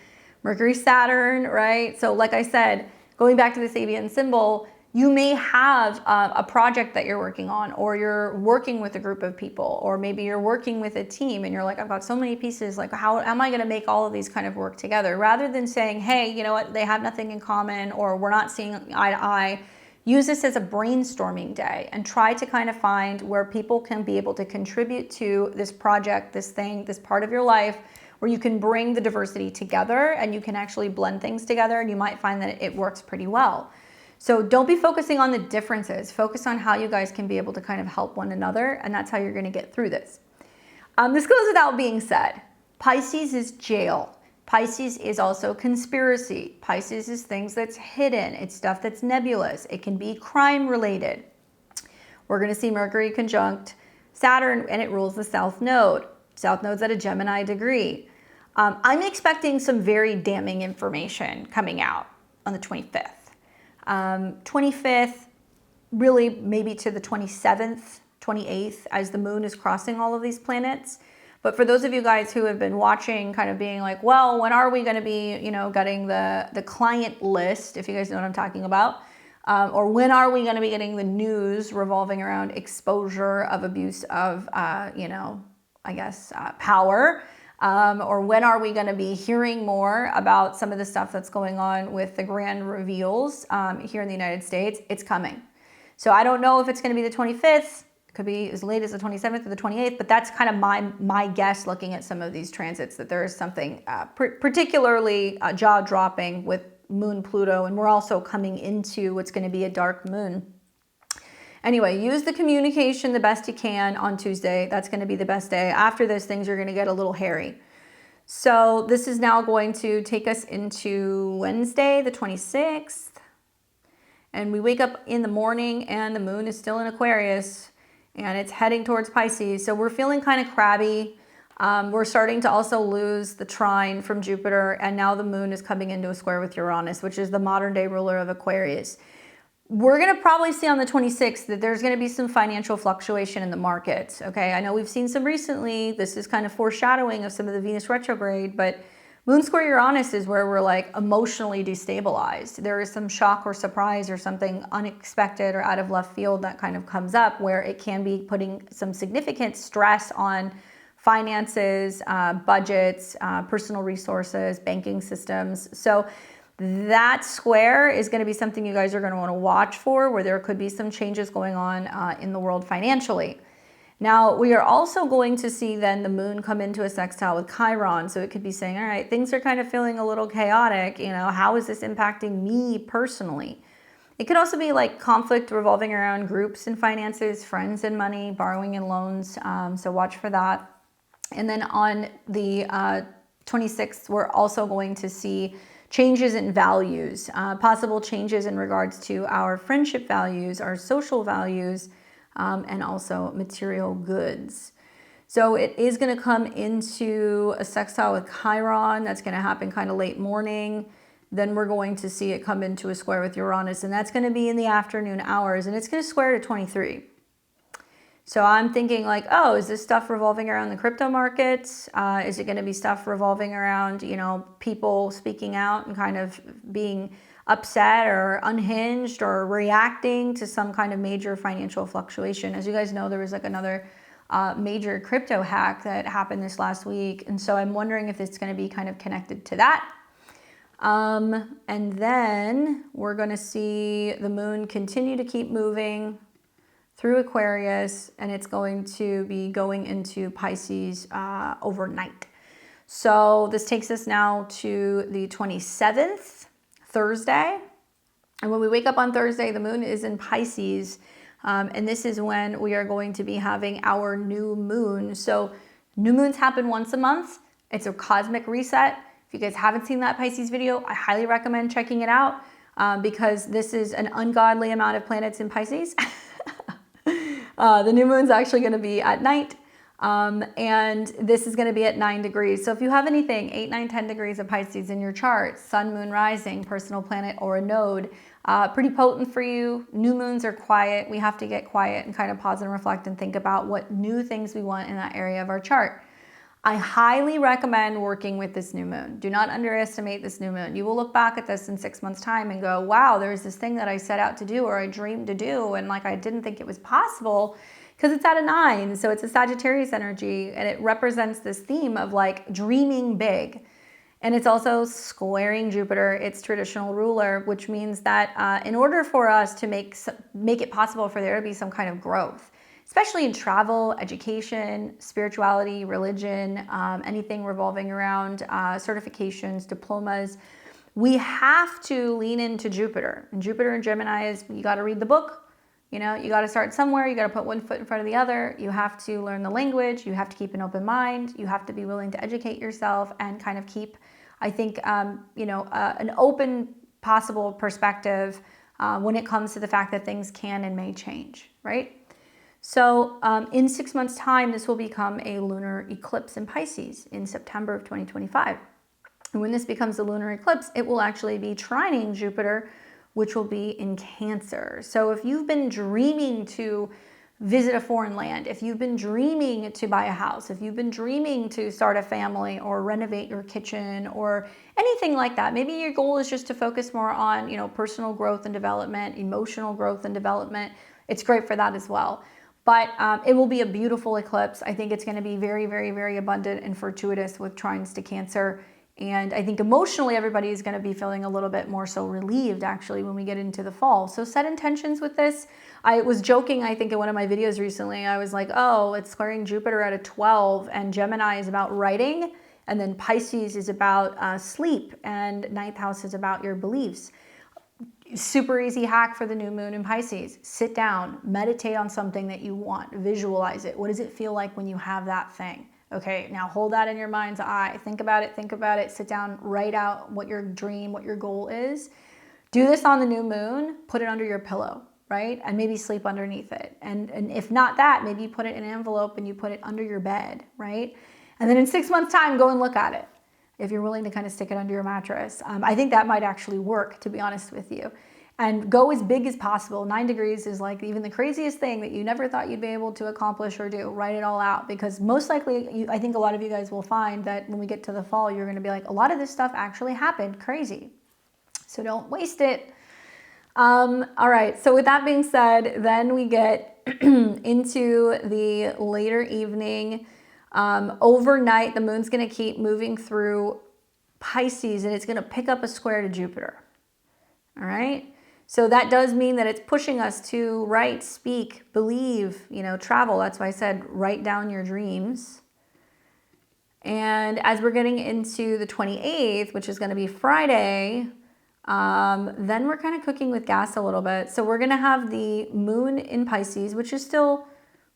Mercury, Saturn, right? So like I said, going back to the Sabian symbol, you may have a project that you're working on, or you're working with a group of people, or maybe you're working with a team and you're like, I've got so many pieces, like how am I going to make all of these kind of work together? Rather than saying, hey, you know what, they have nothing in common, or we're not seeing eye to eye, use this as a brainstorming day and try to kind of find where people can be able to contribute to this project, this thing, this part of your life, where you can bring the diversity together and you can actually blend things together, and you might find that it works pretty well. So don't be focusing on the differences. Focus on how you guys can be able to kind of help one another, and that's how you're going to get through this. This goes without being said. Pisces is jail. Pisces is also conspiracy. Pisces is things that's hidden. It's stuff that's nebulous. It can be crime related. We're going to see Mercury conjunct Saturn, and it rules the South Node. South Node's at a Gemini degree. I'm expecting some very damning information coming out on the 25th. 25th, really maybe to the 27th, 28th, as the moon is crossing all of these planets. But for those of you guys who have been watching, kind of being like, well, when are we going to be, getting the client list, if you guys know what I'm talking about, or when are we going to be getting the news revolving around exposure of abuse of, power, or when are we going to be hearing more about some of the stuff that's going on with the grand reveals here in the United States? It's coming. So I don't know if it's going to be the 25th. It could be as late as the 27th or the 28th, but that's kind of my guess looking at some of these transits, that there is something particularly jaw-dropping with Moon Pluto, and we're also coming into what's going to be a dark moon. Anyway, use the communication the best you can on Tuesday. That's going to be the best day. After this, things are going to get a little hairy. So this is now going to take us into Wednesday, the 26th. And we wake up in the morning and the moon is still in Aquarius and it's heading towards Pisces. So we're feeling kind of crabby. We're starting to also lose the trine from Jupiter. And now the moon is coming into a square with Uranus, which is the modern day ruler of Aquarius. We're going to probably see on the 26th that there's going to be some financial fluctuation in the market. Okay, I know we've seen some recently. This is kind of foreshadowing of some of the Venus retrograde, but Moon square Uranus is where we're like emotionally destabilized. There is some shock or surprise or something unexpected or out of left field that kind of comes up, where it can be putting some significant stress on finances, budgets, personal resources, banking systems. So that square is going to be something you guys are going to want to watch for, where there could be some changes going on in the world financially. Now, we are also going to see then the moon come into a sextile with Chiron. So it could be saying, all right, things are kind of feeling a little chaotic. You know, how is this impacting me personally? It could also be like conflict revolving around groups and finances, friends and money, borrowing and loans. So watch for that. And then on the 26th, we're also going to see changes in values, possible changes in regards to our friendship values, our social values, and also material goods. So it is going to come into a sextile with Chiron. That's going to happen kind of late morning. Then we're going to see it come into a square with Uranus, and that's going to be in the afternoon hours, and it's going to square to 23. So I'm thinking like, oh, is this stuff revolving around the crypto markets? Is it going to be stuff revolving around, you know, people speaking out and kind of being upset or unhinged or reacting to some kind of major financial fluctuation? As you guys know, there was like another major crypto hack that happened this last week. And so I'm wondering if it's going to be kind of connected to that. And then we're going to see the moon continue to keep moving through Aquarius, and it's going to be going into Pisces overnight. So this takes us now to the 27th, Thursday. And when we wake up on Thursday, the moon is in Pisces, and this is when we are going to be having our new moon. So new moons happen once a month. It's a cosmic reset. If you guys haven't seen that Pisces video, I highly recommend checking it out because this is an ungodly amount of planets in Pisces. The new moon's actually going to be at night, and this is going to be at 9 degrees. So if you have anything 8, 9, 10 degrees of Pisces in your chart, sun, moon, rising, personal planet, or a node, pretty potent for you. New moons are quiet. We have to get quiet and kind of pause and reflect and think about what new things we want in that area of our chart. I highly recommend working with this new moon. Do not underestimate this new moon. You will look back at this in 6 months' time and go, wow, there's this thing that I set out to do or I dreamed to do, and like I didn't think it was possible, because it's at a 9. So it's a Sagittarius energy, and it represents this theme of like dreaming big. And it's also squaring Jupiter, its traditional ruler, which means that in order for us to make it possible for there to be some kind of growth, especially in travel, education, spirituality, religion, anything revolving around certifications, diplomas, we have to lean into Jupiter. And Jupiter and Gemini is, you got to read the book. You know, you got to start somewhere. You got to put one foot in front of the other. You have to learn the language. You have to keep an open mind. You have to be willing to educate yourself and kind of keep, I think, an open possible perspective when it comes to the fact that things can and may change, right? So in 6 months' time, this will become a lunar eclipse in Pisces in September of 2025. And when this becomes a lunar eclipse, it will actually be trining Jupiter, which will be in Cancer. So if you've been dreaming to visit a foreign land, if you've been dreaming to buy a house, if you've been dreaming to start a family or renovate your kitchen or anything like that, maybe your goal is just to focus more on, personal growth and development, emotional growth and development. It's great for that as well. But it will be a beautiful eclipse. I think it's going to be very, very, very abundant and fortuitous with trines to Cancer. And I think emotionally, everybody is going to be feeling a little bit more so relieved, actually, when we get into the fall. So set intentions with this. I was joking, I think, in one of my videos recently. I was like, oh, it's squaring Jupiter at a 12, and Gemini is about writing, and then Pisces is about sleep, and ninth house is about your beliefs. Super easy hack for the new moon in Pisces. Sit down, meditate on something that you want, visualize it. What does it feel like when you have that thing? Okay, now hold that in your mind's eye. Think about it, sit down, write out what your dream, what your goal is. Do this on the new moon, put it under your pillow, right? And maybe sleep underneath it. And if not that, maybe you put it in an envelope and you put it under your bed, right? And then in 6 months' time, go and look at it. If you're willing to kind of stick it under your mattress. I think that might actually work, to be honest with you. And go as big as possible. 9 degrees is like even the craziest thing that you never thought you'd be able to accomplish or do. Write it all out, because most likely, I think a lot of you guys will find that when we get to the fall, you're going to be like, a lot of this stuff actually happened. Crazy. So don't waste it. All right. So with that being said, then we get into the later evening. Overnight, the moon's going to keep moving through Pisces, and it's going to pick up a square to Jupiter. All right. So that does mean that it's pushing us to write, speak, believe, travel. That's why I said write down your dreams. And as we're getting into the 28th, which is going to be Friday, then we're kind of cooking with gas a little bit. So we're going to have the moon in Pisces, which is still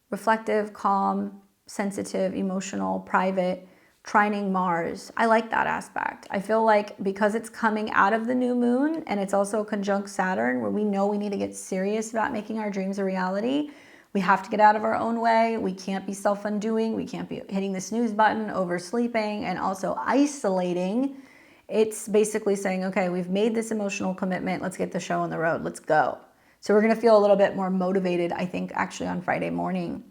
reflective, calm, sensitive, emotional, private, trining Mars. I like that aspect. I feel like because it's coming out of the new moon and it's also conjunct Saturn, where we know we need to get serious about making our dreams a reality, we have to get out of our own way. We can't be self-undoing. We can't be hitting the snooze button, oversleeping, and also isolating. It's basically saying, okay, we've made this emotional commitment. Let's get the show on the road. Let's go. So we're going to feel a little bit more motivated, I think, actually on Friday morning.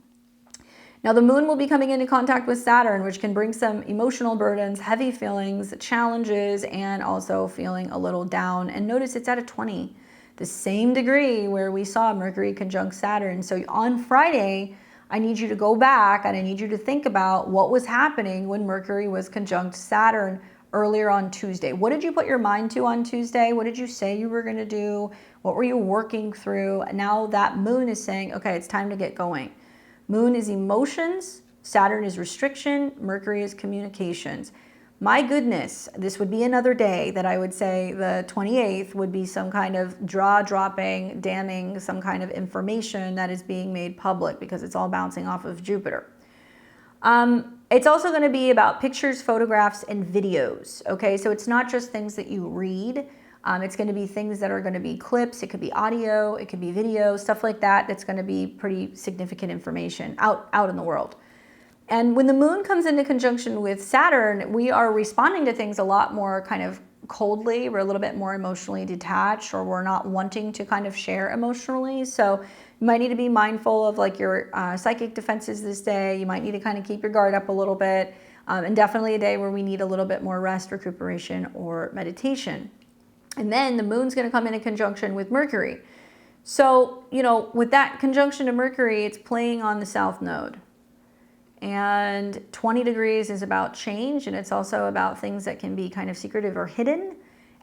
Now, the moon will be coming into contact with Saturn, which can bring some emotional burdens, heavy feelings, challenges, and also feeling a little down. And notice it's at a 20, the same degree where we saw Mercury conjunct Saturn. So on Friday, I need you to go back and I need you to think about what was happening when Mercury was conjunct Saturn earlier on Tuesday. What did you put your mind to on Tuesday? What did you say you were going to do? What were you working through? Now that moon is saying, okay, it's time to get going. Moon is emotions, Saturn is restriction, Mercury is communications. My goodness, this would be another day that I would say the 28th would be some kind of jaw-dropping, damning, some kind of information that is being made public, because it's all bouncing off of Jupiter. It's also going to be about pictures, photographs, and videos. Okay, so it's not just things that you read. It's going to be things that are going to be clips. It could be audio. It could be video, stuff like that. That's going to be pretty significant information out in the world. And when the moon comes into conjunction with Saturn, we are responding to things a lot more kind of coldly. We're a little bit more emotionally detached, or we're not wanting to kind of share emotionally. So you might need to be mindful of like your psychic defenses this day. You might need to kind of keep your guard up a little bit. And definitely a day where we need a little bit more rest, recuperation, or meditation. And then the moon's going to come in conjunction with Mercury. So, you know, with that conjunction to Mercury, it's playing on the south node. And 20 degrees is about change, and it's also about things that can be kind of secretive or hidden.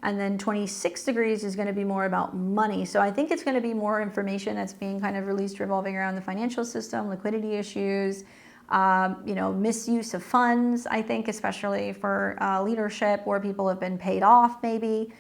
And then 26 degrees is going to be more about money. So I think it's going to be more information that's being kind of released revolving around the financial system, liquidity issues, you know, misuse of funds, I think, especially for leadership where people have been paid off maybe.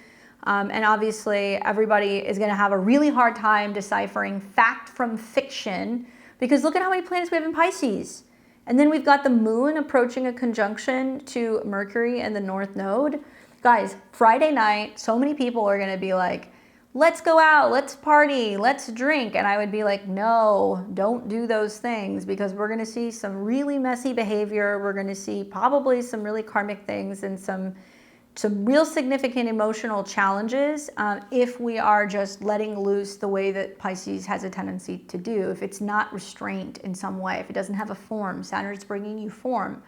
And obviously everybody is going to have a really hard time deciphering fact from fiction, because look at how many planets we have in Pisces. And then we've got the moon approaching a conjunction to Mercury in the north node. Guys, Friday night, so many people are going to be like, let's go out, let's party, let's drink. And I would be like, no, don't do those things, because we're going to see some really messy behavior. We're going to see probably some really karmic things and some real significant emotional challenges if we are just letting loose the way that Pisces has a tendency to do. If it's not restrained in some way, if it doesn't have a form, Saturn's bringing you form.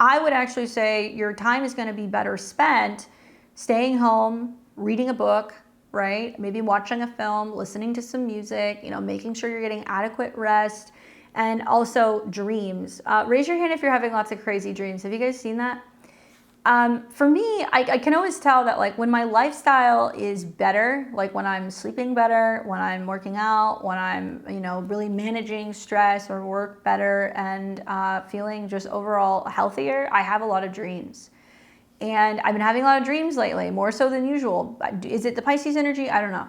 I would actually say your time is going to be better spent staying home, reading a book, right? Maybe watching a film, listening to some music, you know, making sure you're getting adequate rest, and also dreams. Raise your hand if you're having lots of crazy dreams. Have you guys seen that? For me, I can always tell that like when my lifestyle is better, like when I'm sleeping better, when I'm working out, when I'm, you know, really managing stress or work better and feeling just overall healthier, I have a lot of dreams. And I've been having a lot of dreams lately, more so than usual. Is it the Pisces energy? I don't know.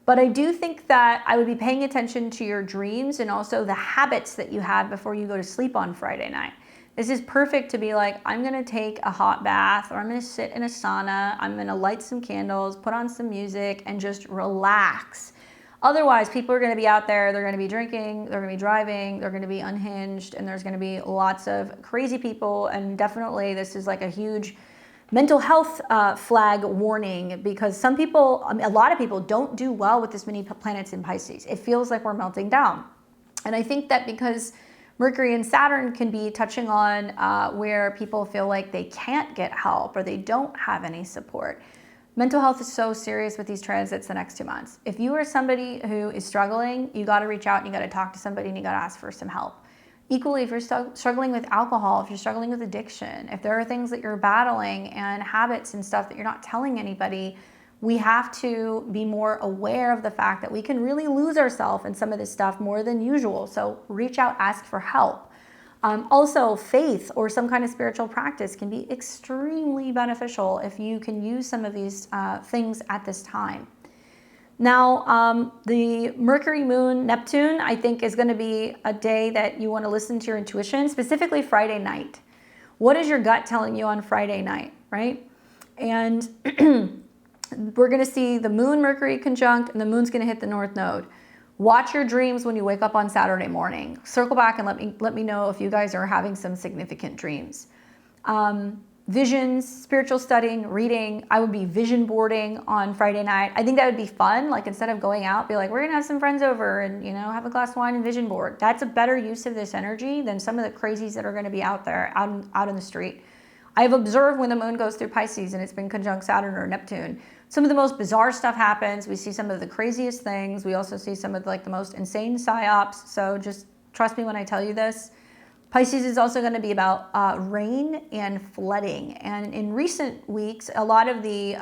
But I do think that I would be paying attention to your dreams and also the habits that you had before you go to sleep on Friday night. This is perfect to be like, I'm going to take a hot bath, or I'm going to sit in a sauna, I'm going to light some candles, put on some music, and just relax. Otherwise, people are going to be out there, they're going to be drinking, they're going to be driving, they're going to be unhinged, and there's going to be lots of crazy people. And definitely this is like a huge mental health flag warning, because some people, a lot of people don't do well with this many planets in Pisces. It feels like we're melting down. And I think that because Mercury and Saturn can be touching on where people feel like they can't get help or they don't have any support. Mental health is so serious with these transits the next 2 months. If you are somebody who is struggling, you got to reach out and you got to talk to somebody and you got to ask for some help. Equally, if you're struggling with alcohol, if you're struggling with addiction, if there are things that you're battling and habits and stuff that you're not telling anybody, we have to be more aware of the fact that we can really lose ourselves in some of this stuff more than usual. So reach out, ask for help. Also, faith or some kind of spiritual practice can be extremely beneficial if you can use some of these things at this time. Now, the Mercury, Moon, Neptune, I think is going to be a day that you want to listen to your intuition, specifically Friday night. What is your gut telling you on Friday night, right? And we're going to see the Moon, Mercury conjunct, and the Moon's going to hit the North Node. Watch your dreams when you wake up on Saturday morning. Circle back and let me know if you guys are having some significant dreams. Visions, spiritual studying, reading. I would be vision boarding on Friday night. I think that would be fun. Like instead of going out, be like, we're going to have some friends over and, you know, have a glass of wine and vision board. That's a better use of this energy than some of the crazies that are going to be out there, out in the street. I've observed when the moon goes through Pisces and it's been conjunct Saturn or Neptune, some of the most bizarre stuff happens. We see some of the craziest things. We also see some of like the most insane psyops. So just trust me when I tell you this. Pisces is also going to be about rain and flooding. And in recent weeks, a lot of the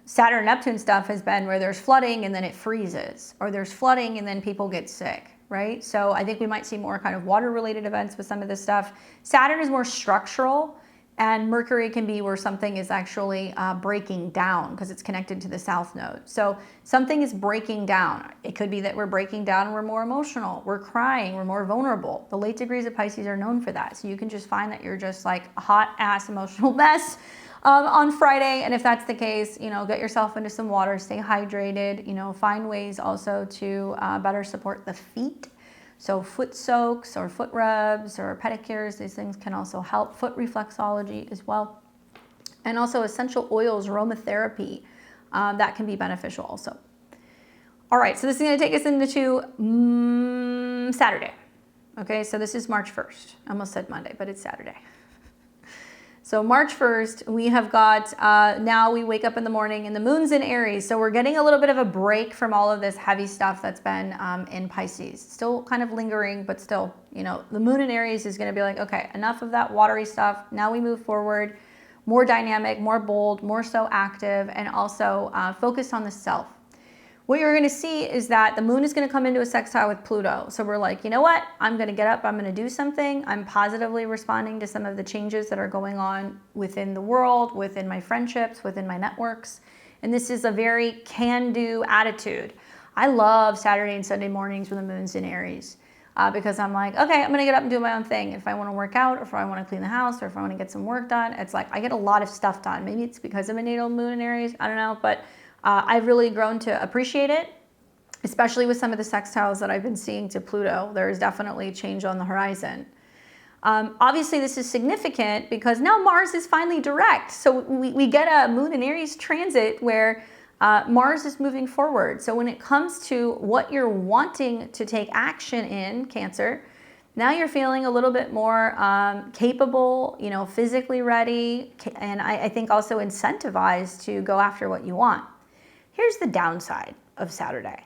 Saturn-Neptune stuff has been where there's flooding and then it freezes, or there's flooding and then people get sick, right? So I think we might see more kind of water-related events with some of this stuff. Saturn is more structural, and Mercury can be where something is actually breaking down because it's connected to the South Node. So something is breaking down. It could be that we're breaking down, we're more emotional, we're crying, we're more vulnerable. The late degrees of Pisces are known for that. So you can just find that you're just like a hot ass emotional mess on Friday. And if that's the case, you know, get yourself into some water, stay hydrated, you know, find ways also to better support the feet. So foot soaks or foot rubs or pedicures, these things can also help. Foot reflexology as well. And also essential oils, aromatherapy, that can be beneficial also. All right, so this is going to take us into Saturday. Okay, so this is March 1st. I almost said Monday, but it's Saturday. So March 1st, we have got, now we wake up in the morning and the moon's in Aries. So we're getting a little bit of a break from all of this heavy stuff that's been in Pisces. Still kind of lingering, but still, you know, the moon in Aries is going to be like, okay, enough of that watery stuff. Now we move forward, more dynamic, more bold, more so active, and also focused on the self. What you're going to see is that the moon is going to come into a sextile with Pluto. So we're like, you know what? I'm going to get up. I'm going to do something. I'm positively responding to some of the changes that are going on within the world, within my friendships, within my networks. And this is a very can-do attitude. I love Saturday and Sunday mornings when the moon's in Aries because I'm like, okay, I'm going to get up and do my own thing. If I want to work out or if I want to clean the house or if I want to get some work done, it's like I get a lot of stuff done. Maybe it's because of a natal moon in Aries. I don't know, but I've really grown to appreciate it, especially with some of the sextiles that I've been seeing to Pluto. There is definitely change on the horizon. Obviously, this is significant because now Mars is finally direct. So we get a moon in Aries transit where Mars is moving forward. So when it comes to what you're wanting to take action in, Cancer, now you're feeling a little bit more capable, you know, physically ready, and I think also incentivized to go after what you want. Here's the downside of Saturday,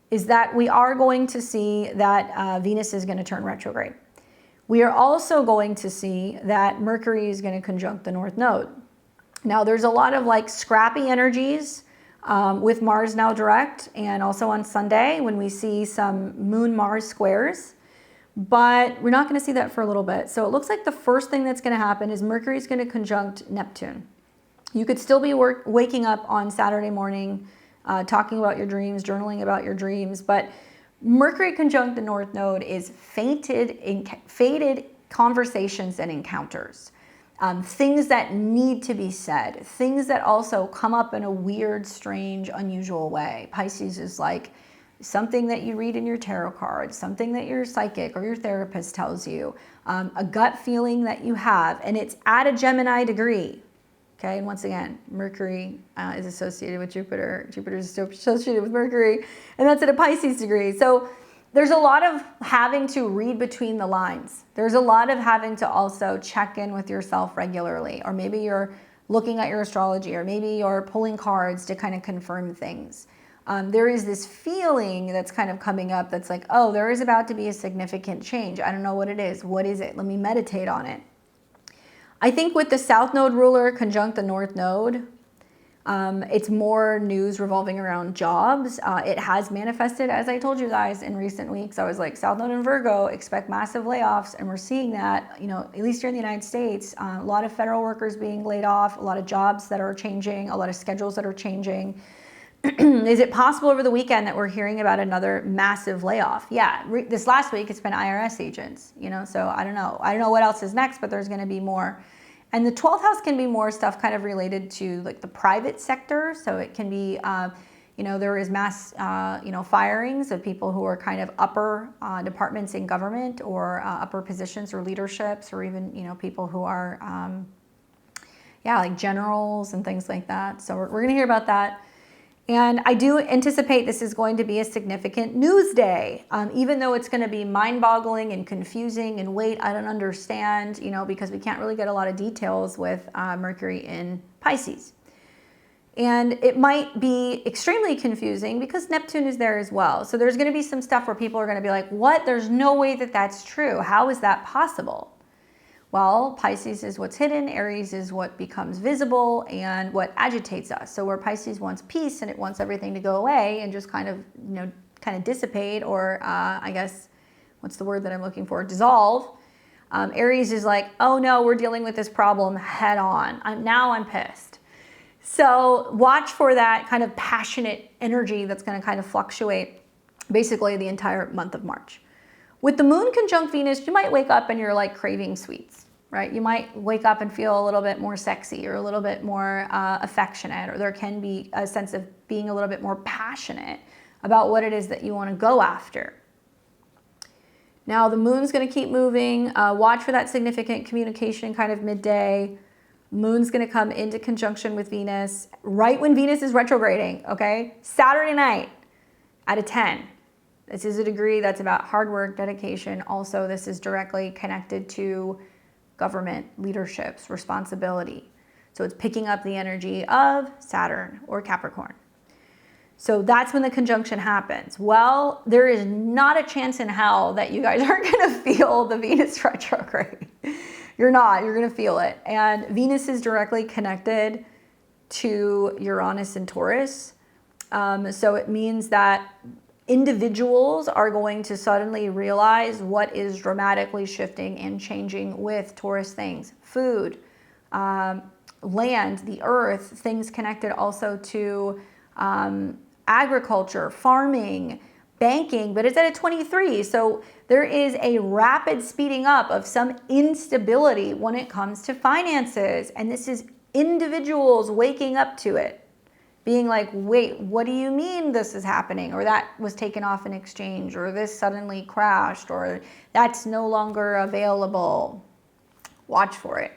is that we are going to see that Venus is going to turn retrograde. We are also going to see that Mercury is going to conjunct the North Node. Now, there's a lot of like scrappy energies with Mars now direct, and also on Sunday when we see some Moon-Mars squares, but we're not going to see that for a little bit. So it looks like the first thing that's going to happen is Mercury is going to conjunct Neptune. You could still be waking up on Saturday morning, talking about your dreams, journaling about your dreams, but Mercury conjunct the North Node is fated conversations and encounters. Things that need to be said, things that also come up in a weird, strange, unusual way. Pisces is like something that you read in your tarot card, something that your psychic or your therapist tells you, a gut feeling that you have, and it's at a Gemini degree. Okay, and once again, Mercury is associated with Jupiter. Jupiter is associated with Mercury, and that's at a Pisces degree. So there's a lot of having to read between the lines. There's a lot of having to also check in with yourself regularly, or maybe you're looking at your astrology, or maybe you're pulling cards to kind of confirm things. There is this feeling that's kind of coming up that's like, oh, there is about to be a significant change. I don't know what it is. What is it? Let me meditate on it. I think with the South Node ruler conjunct the North Node, it's more news revolving around jobs. It has manifested, as I told you guys, in recent weeks. I was like, South Node and Virgo, expect massive layoffs. And we're seeing that, you know, at least here in the United States, a lot of federal workers being laid off, a lot of jobs that are changing, a lot of schedules that are changing. Is it possible over the weekend that we're hearing about another massive layoff? Yeah, this last week it's been IRS agents, you know, so I don't know. I don't know what else is next, but there's going to be more. And the 12th house can be more stuff kind of related to like the private sector. So it can be, you know, there is mass, you know, firings of people who are kind of upper departments in government or upper positions or leaderships, or even, you know, people who are, yeah, like generals and things like that. So we're going to hear about that. And I do anticipate this is going to be a significant news day, even though it's going to be mind-boggling and confusing and wait, I don't understand, you know, because we can't really get a lot of details with Mercury in Pisces. And it might be extremely confusing because Neptune is there as well. So there's going to be some stuff where people are going to be like, what? There's no way that that's true. How is that possible? Well, Pisces is what's hidden, Aries is what becomes visible and what agitates us. So where Pisces wants peace and it wants everything to go away and just kind of, you know, kind of dissipate, or I guess, what's the word that I'm looking for? Dissolve. Aries is like, oh no, we're dealing with this problem head on. Now I'm pissed. So watch for that kind of passionate energy that's going to kind of fluctuate basically the entire month of March. With the moon conjunct Venus, you might wake up and you're like craving sweets, right? You might wake up and feel a little bit more sexy or a little bit more affectionate, or there can be a sense of being a little bit more passionate about what it is that you want to go after. Now the moon's going to keep moving. Watch for that significant communication kind of midday. Moon's going to come into conjunction with Venus right when Venus is retrograding, okay? Saturday night at a 10. This is a degree that's about hard work, dedication. Also, this is directly connected to government, leaderships, responsibility. So it's picking up the energy of Saturn or Capricorn. So that's when the conjunction happens. Well, there is not a chance in hell that you guys aren't going to feel the Venus retrograde. You're not. You're going to feel it. And Venus is directly connected to Uranus and Taurus. So it means that individuals are going to suddenly realize what is dramatically shifting and changing with Taurus things. Food, land, the earth, things connected also to agriculture, farming, banking, but it's at a 23. So there is a rapid speeding up of some instability when it comes to finances. And this is individuals waking up to it, being like, wait, what do you mean this is happening? Or that was taken off in exchange, or this suddenly crashed, or that's no longer available. Watch for it.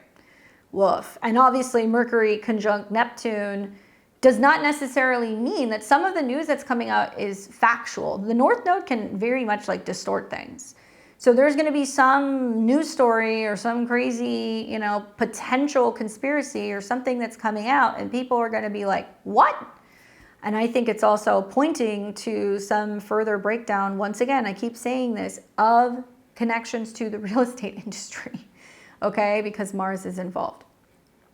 Woof. And obviously Mercury conjunct Neptune does not necessarily mean that some of the news that's coming out is factual. The North Node can very much like distort things. So there's going to be some news story or some crazy, you know, potential conspiracy or something that's coming out, and people are going to be like, what? And I think it's also pointing to some further breakdown, once again, I keep saying this, of connections to the real estate industry, okay, because Mars is involved.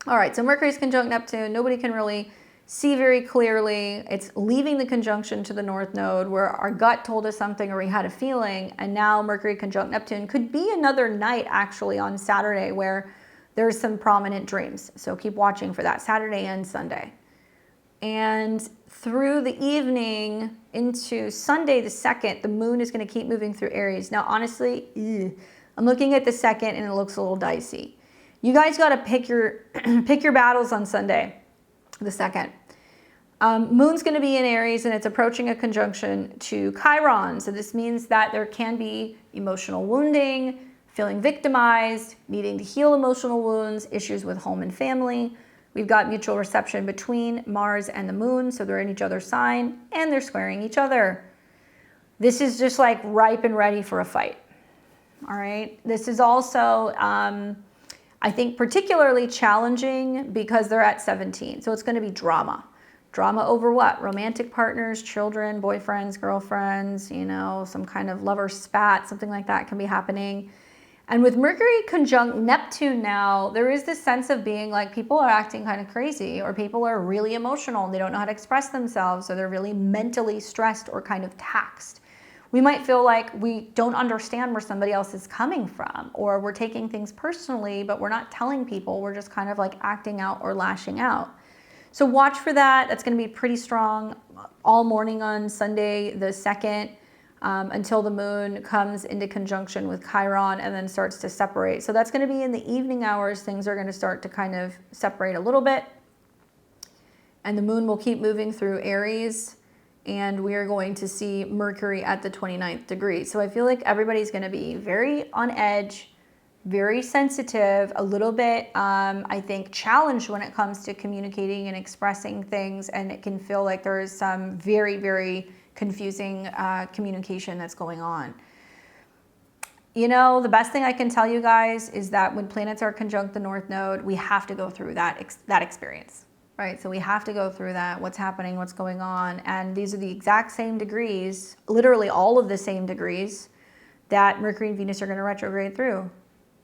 All right, so Mercury's conjunct Neptune, nobody can really see very clearly. It's leaving the conjunction to the North Node where our gut told us something or we had a feeling, and now Mercury conjunct Neptune could be another night actually on Saturday where there's some prominent dreams. So keep watching for that, Saturday and Sunday. And through the evening into Sunday the 2nd, the moon is going to keep moving through Aries. Now honestly, I'm looking at the 2nd and it looks a little dicey. You guys got to pick your battles on Sunday, the 2nd. Moon's going to be in Aries and it's approaching a conjunction to Chiron. So this means that there can be emotional wounding, feeling victimized, needing to heal emotional wounds, issues with home and family. We've got mutual reception between Mars and the moon. So they're in each other's sign and they're squaring each other. This is just like ripe and ready for a fight. All right. This is also, I think, particularly challenging because they're at 17. So it's going to be drama. Drama over what? Romantic partners, children, boyfriends, girlfriends, you know, some kind of lover spat, something like that can be happening. And with Mercury conjunct Neptune now, there is this sense of being like people are acting kind of crazy, or people are really emotional and they don't know how to express themselves, so they're really mentally stressed or kind of taxed. We might feel like we don't understand where somebody else is coming from, or we're taking things personally, but we're not telling people, we're just kind of like acting out or lashing out. So watch for that. That's going to be pretty strong all morning on Sunday the 2nd until the moon comes into conjunction with Chiron and then starts to separate. So that's going to be in the evening hours. Things are going to start to kind of separate a little bit. And the moon will keep moving through Aries. And we are going to see Mercury at the 29th degree. So I feel like everybody's going to be very on edge, very sensitive, a little bit, I think, challenged when it comes to communicating and expressing things. And it can feel like there is some very, very confusing communication that's going on. You know, the best thing I can tell you guys is that when planets are conjunct the North Node, we have to go through that experience, right? So we have to go through that, what's happening, what's going on. And these are the exact same degrees, literally all of the same degrees that Mercury and Venus are going to retrograde through.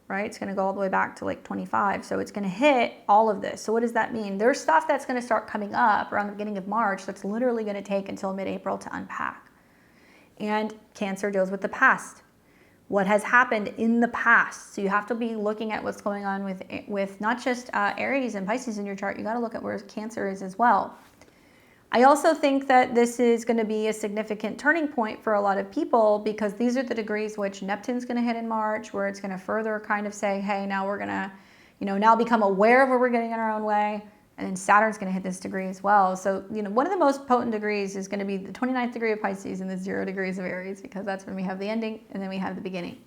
Right? It's going to go all the way back to like 25. So it's going to hit all of this. So what does that mean? There's stuff that's going to start coming up around the beginning of March that's literally going to take until mid-April to unpack. And Cancer deals with the past. What has happened in the past. So you have to be looking at what's going on with not just Aries and Pisces in your chart. You got to look at where Cancer is as well. I also think that this is going to be a significant turning point for a lot of people because these are the degrees which Neptune's going to hit in March, where it's going to further kind of say, hey, now we're going to, now become aware of where we're getting in our own way. And then Saturn's going to hit this degree as well. So, one of the most potent degrees is going to be the 29th degree of Pisces and the 0 degrees of Aries, because that's when we have the ending and then we have the beginning.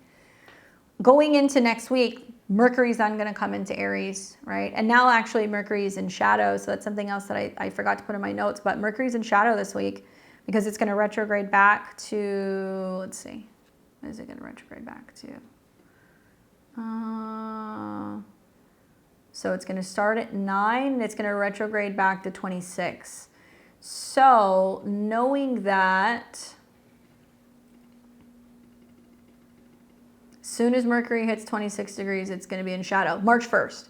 Going into next week, Mercury's then going to come into Aries, right? And now actually Mercury's in shadow, so that's something else that I forgot to put in my notes, but Mercury's in shadow this week because it's going to retrograde back to, let's see, what is it going to retrograde back to? So it's going to start at 9 and it's going to retrograde back to 26. So knowing that, as soon as Mercury hits 26 degrees, it's going to be in shadow, March 1st.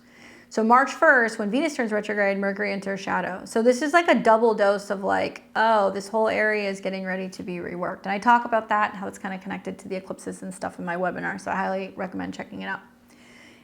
So March 1st, when Venus turns retrograde, Mercury enters shadow. So this is like a double dose of like, oh, this whole area is getting ready to be reworked. And I talk about that, how it's kind of connected to the eclipses and stuff in my webinar. So I highly recommend checking it out.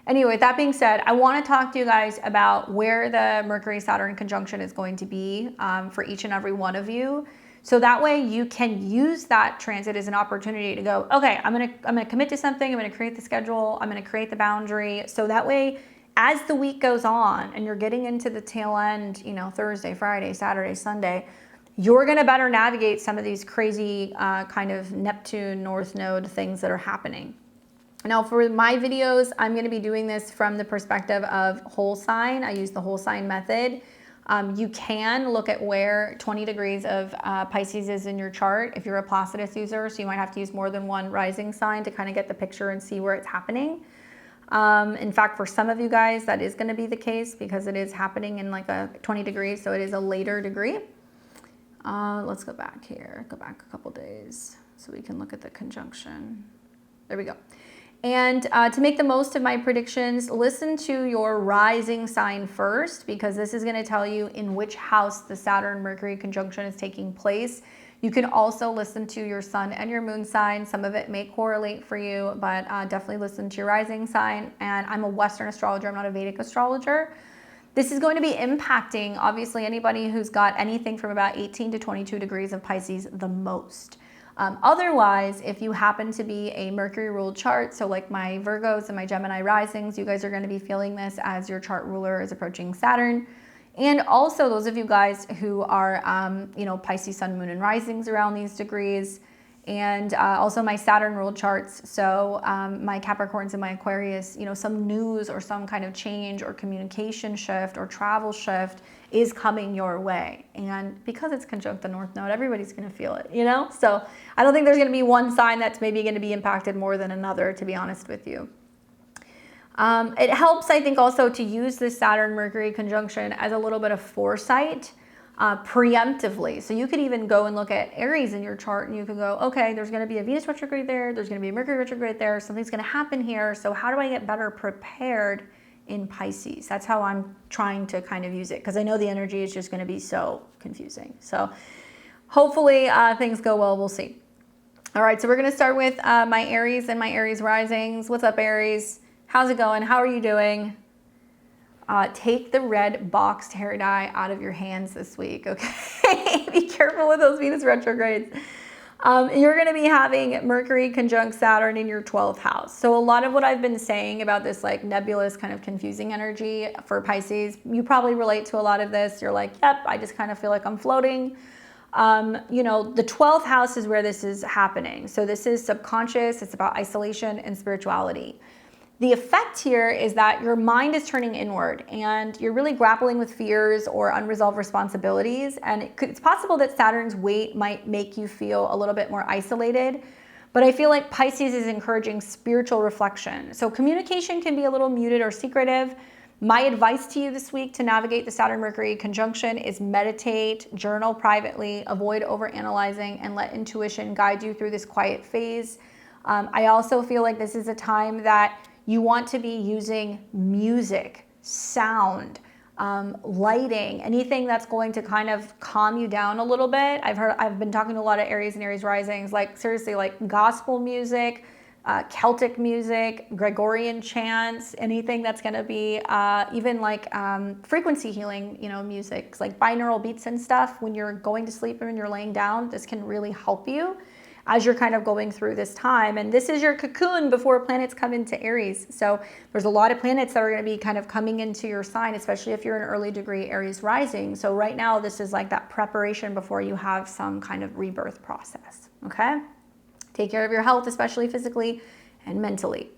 Anyway, with that being said, I want to talk to you guys about where the Mercury-Saturn conjunction is going to be for each and every one of you. So that way you can use that transit as an opportunity to go, okay, I'm gonna commit to something, I'm gonna create the schedule, I'm gonna create the boundary. So that way, as the week goes on and you're getting into the tail end, you know, Thursday, Friday, Saturday, Sunday, you're gonna better navigate some of these crazy kind of Neptune North Node things that are happening. Now for my videos, I'm going to be doing this from the perspective of whole sign. I use the whole sign method. You can look at where 20 degrees of Pisces is in your chart if you're a Placidus user, so you might have to use more than one rising sign to kind of get the picture and see where it's happening. In fact, for some of you guys, that is going to be the case because it is happening in like a 20 degrees, so it is a later degree. Let's go back here, go back a couple days so we can look at the conjunction. There we go. And to make the most of my predictions, listen to your rising sign first, because this is going to tell you in which house the Saturn-Mercury conjunction is taking place. You can also listen to your sun and your moon sign. Some of it may correlate for you, but definitely listen to your rising sign. And I'm a Western astrologer. I'm not a Vedic astrologer. This is going to be impacting, obviously, anybody who's got anything from about 18 to 22 degrees of Pisces the most. Otherwise, if you happen to be a Mercury ruled chart, so like my Virgos and my Gemini risings, you guys are going to be feeling this as your chart ruler is approaching Saturn. And also those of you guys who are, you know, Pisces sun, moon, and risings around these degrees, and also my Saturn ruled charts. So my Capricorns and my Aquarius, you know, some news or some kind of change or communication shift or travel shift is coming your way. And because it's conjunct the North Node, everybody's going to feel it, you know? So I don't think there's going to be one sign that's maybe going to be impacted more than another, to be honest with you. It helps, I think, also to use this Saturn-Mercury conjunction as a little bit of foresight preemptively. So you could even go and look at Aries in your chart and you could go, okay, there's going to be a Venus retrograde there, there's going to be a Mercury retrograde there, something's going to happen here. So how do I get better prepared in Pisces? That's how I'm trying to kind of use it, because I know the energy is just going to be so confusing. So hopefully things go well. We'll see. All right, so we're going to start with my Aries and my Aries risings. What's up, Aries? How's it going? How are you doing? Take the red boxed hair dye out of your hands this week, okay? Be careful with those Venus retrogrades. You're going to be having Mercury conjunct Saturn in your 12th house. So a lot of what I've been saying about this like nebulous kind of confusing energy for Pisces, you probably relate to a lot of this. You're like, yep, I just kind of feel like I'm floating. You know, the 12th house is where this is happening. So this is subconscious. It's about isolation and spirituality. The effect here is that your mind is turning inward and you're really grappling with fears or unresolved responsibilities. And it's possible that Saturn's weight might make you feel a little bit more isolated. But I feel like Pisces is encouraging spiritual reflection. So communication can be a little muted or secretive. My advice to you this week to navigate the Saturn-Mercury conjunction is meditate, journal privately, avoid overanalyzing, and let intuition guide you through this quiet phase. I also feel like this is a time that you want to be using music, sound, lighting, anything that's going to kind of calm you down a little bit. I've been talking to a lot of Aries and Aries risings, like seriously, like gospel music, Celtic music, Gregorian chants, anything that's going to be even like frequency healing, you know, music, like binaural beats and stuff. When you're going to sleep or when you're laying down, this can really help you as you're kind of going through this time. And this is your cocoon before planets come into Aries. So there's a lot of planets that are going to be kind of coming into your sign, especially if you're an early degree Aries rising. So right now, this is like that preparation before you have some kind of rebirth process, okay? Take care of your health, especially physically and mentally.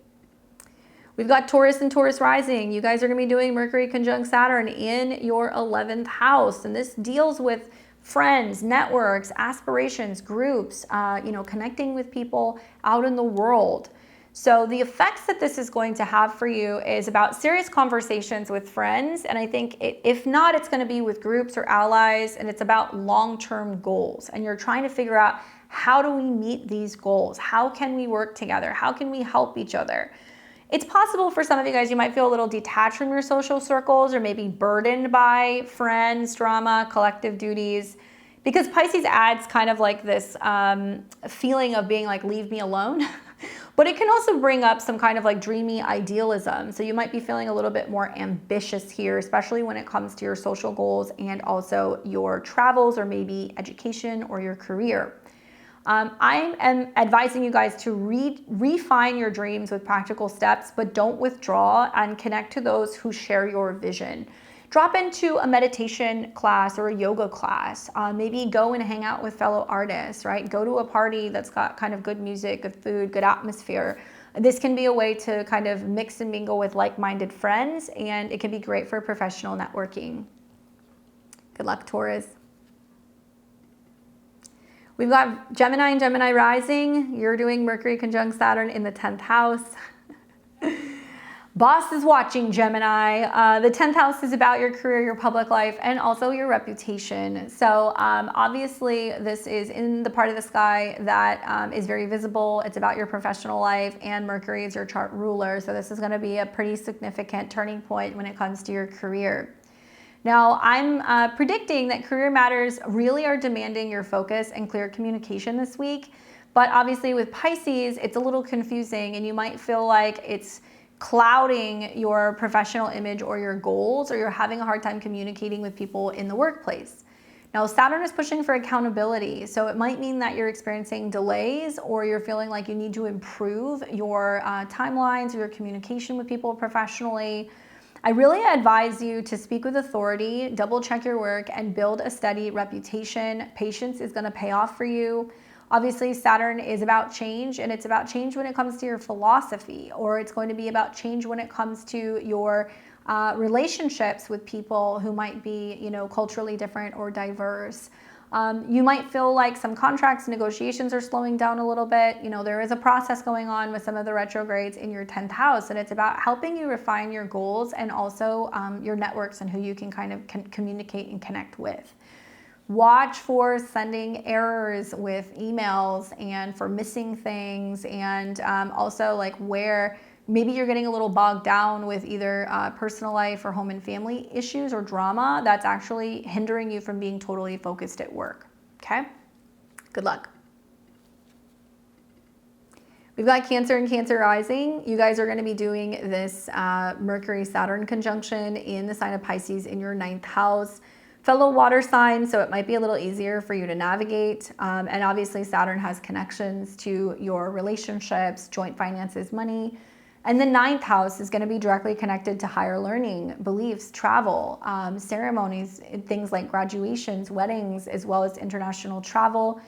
We've got Taurus and Taurus rising. You guys are going to be doing Mercury conjunct Saturn in your 11th house. And this deals with friends, networks, aspirations, groups, you know, connecting with people out in the world. So the effects that this is going to have for you is about serious conversations with friends. And I think if not, it's going to be with groups or allies, and it's about long-term goals. And you're trying to figure out, how do we meet these goals? How can we work together? How can we help each other? It's possible for some of you guys, you might feel a little detached from your social circles, or maybe burdened by friends, drama, collective duties, because Pisces adds kind of like this feeling of being like, leave me alone. But it can also bring up some kind of like dreamy idealism. So you might be feeling a little bit more ambitious here, especially when it comes to your social goals and also your travels, or maybe education or your career. I am advising you guys to refine your dreams with practical steps, but don't withdraw, and connect to those who share your vision. Drop into a meditation class or a yoga class. Maybe go and hang out with fellow artists, right? Go to a party that's got kind of good music, good food, good atmosphere. This can be a way to kind of mix and mingle with like-minded friends, and it can be great for professional networking. Good luck, Taurus. We've got Gemini and Gemini rising. You're doing Mercury conjunct Saturn in the 10th house. Boss is watching, Gemini. The 10th house is about your career, your public life, and also your reputation. So obviously this is in the part of the sky that is very visible. It's about your professional life, and Mercury is your chart ruler. So this is going to be a pretty significant turning point when it comes to your career. Now, I'm predicting that career matters really are demanding your focus and clear communication this week. But obviously with Pisces, it's a little confusing, and you might feel like it's clouding your professional image or your goals, or you're having a hard time communicating with people in the workplace. Now, Saturn is pushing for accountability, so it might mean that you're experiencing delays, or you're feeling like you need to improve your timelines or your communication with people professionally. I really advise you to speak with authority, double check your work, and build a steady reputation. Patience is going to pay off for you. Obviously, Saturn is about change, and it's about change when it comes to your philosophy, or it's going to be about change when it comes to your relationships with people who might be, culturally different or diverse. You might feel like some contracts, negotiations are slowing down a little bit. There is a process going on with some of the retrogrades in your 10th house, and it's about helping you refine your goals, and also your networks and who you can kind of communicate and connect with. Watch for sending errors with emails, and for missing things, and also like where maybe you're getting a little bogged down with either personal life or home and family issues or drama that's actually hindering you from being totally focused at work. Okay? Good luck. We've got Cancer and Cancer rising. You guys are going to be doing this Mercury-Saturn conjunction in the sign of Pisces in your 9th house. Fellow water sign, so it might be a little easier for you to navigate. And obviously Saturn has connections to your relationships, joint finances, money. And the 9th house is going to be directly connected to higher learning, beliefs, travel, ceremonies, things like graduations, weddings, as well as international travel,